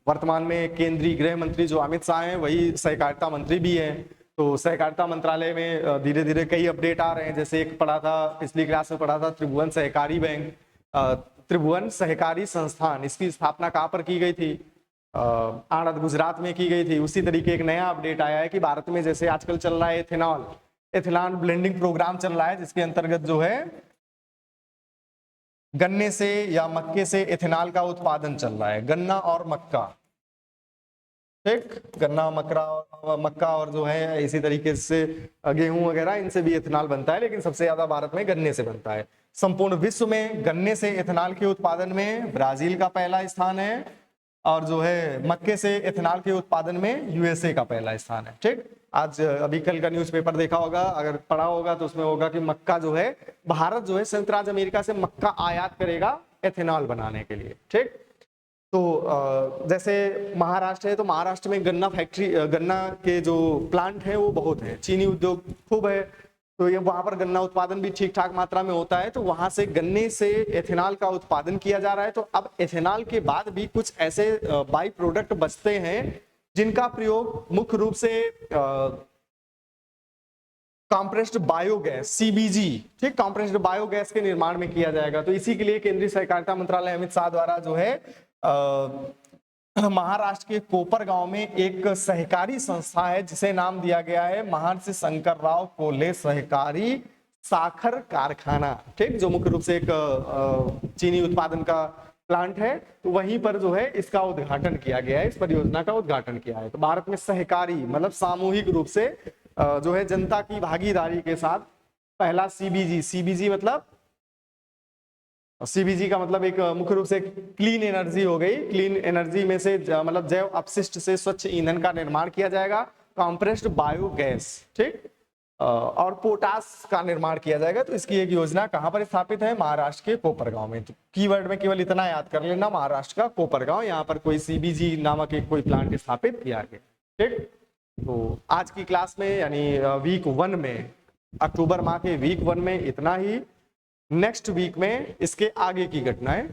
वर्तमान में केंद्रीय गृह मंत्री जो अमित शाह हैं वही सहकारिता मंत्री भी हैं। तो सहकारिता मंत्रालय में धीरे धीरे कई अपडेट आ रहे हैं। जैसे एक पढ़ा था, पिछली क्लास में पढ़ा था, त्रिभुवन सहकारी बैंक, त्रिभुवन सहकारी संस्थान, इसकी स्थापना कहाँ पर की गई थी? आणंद, गुजरात में की गई थी। उसी तरीके एक नया अपडेट आया है कि भारत में जैसे आजकल चल रहा है एथेनॉल ब्लेंडिंग प्रोग्राम चल रहा है, जिसके अंतर्गत जो है गन्ने से या मक्के से एथेनॉल का उत्पादन चल रहा है। गन्ना और मक्का, ठीक, गन्ना, मक्का और जो है इसी तरीके से गेहूं वगैरह, इनसे भी एथेनॉल बनता है, लेकिन सबसे ज्यादा भारत में गन्ने से बनता है। संपूर्ण विश्व में गन्ने से एथेनॉल के उत्पादन में ब्राजील का पहला स्थान है और जो है मक्के से एथेनॉल के उत्पादन में यूएसए का पहला स्थान है। ठीक, आज अभी कल का न्यूज़पेपर देखा होगा, अगर पढ़ा होगा तो उसमें होगा कि मक्का जो है, भारत जो है संयुक्त राज्य अमेरिका से मक्का आयात करेगा एथेनॉल बनाने के लिए। ठीक, तो जैसे महाराष्ट्र है तो महाराष्ट्र में गन्ना फैक्ट्री, गन्ना के जो प्लांट है वो बहुत है, चीनी उद्योग खूब है, तो ये वहां पर गन्ना उत्पादन भी ठीक ठाक मात्रा में होता है। तो वहां से गन्ने से एथेनॉल का उत्पादन किया जा रहा है। तो अब एथेनॉल के बाद भी कुछ ऐसे बाई प्रोडक्ट बचते हैं जिनका प्रयोग मुख्य रूप से कॉम्प्रेस्ड बायोगैस, सीबीजी, ठीक, कॉम्प्रेस्ड बायोगैस के निर्माण में किया जाएगा। तो इसी के लिए केंद्रीय सहकारिता मंत्रालय अमित शाह द्वारा जो है महाराष्ट्र के कोपरगांव में एक सहकारी संस्था है जिसे नाम दिया गया है महर्षि शंकरराव कोल्हे सहकारी साखर कारखाना। ठीक, जो मुख्य रूप से एक चीनी उत्पादन का प्लांट है, तो वहीं पर जो है इसका उद्घाटन किया गया है, इस परियोजना का उद्घाटन किया है। तो भारत में सहकारी मतलब सामूहिक रूप से जो है जनता की भागीदारी के साथ पहला सीबीजी, सीबीजी मतलब सीबीजी का मतलब एक मुख्य रूप से क्लीन एनर्जी हो गई। क्लीन एनर्जी में से मतलब जैव अपशिष्ट से स्वच्छ ईंधन का निर्माण किया जाएगा, कॉम्प्रेस्ड बायोगैस, ठीक, और पोटास का निर्माण किया जाएगा। तो इसकी एक योजना कहां पर स्थापित है? महाराष्ट्र के कोपरगांव में। तो कीवर्ड में केवल इतना याद कर लेना, महाराष्ट्र का कोपरगांव, यहाँ पर कोई सीबीजी नामक एक कोई प्लांट स्थापित किया गया। ठीक, तो आज की क्लास में यानी वीक 1 में, अक्टूबर माह के वीक 1 में इतना ही। नेक्स्ट वीक में इसके आगे की घटनाएं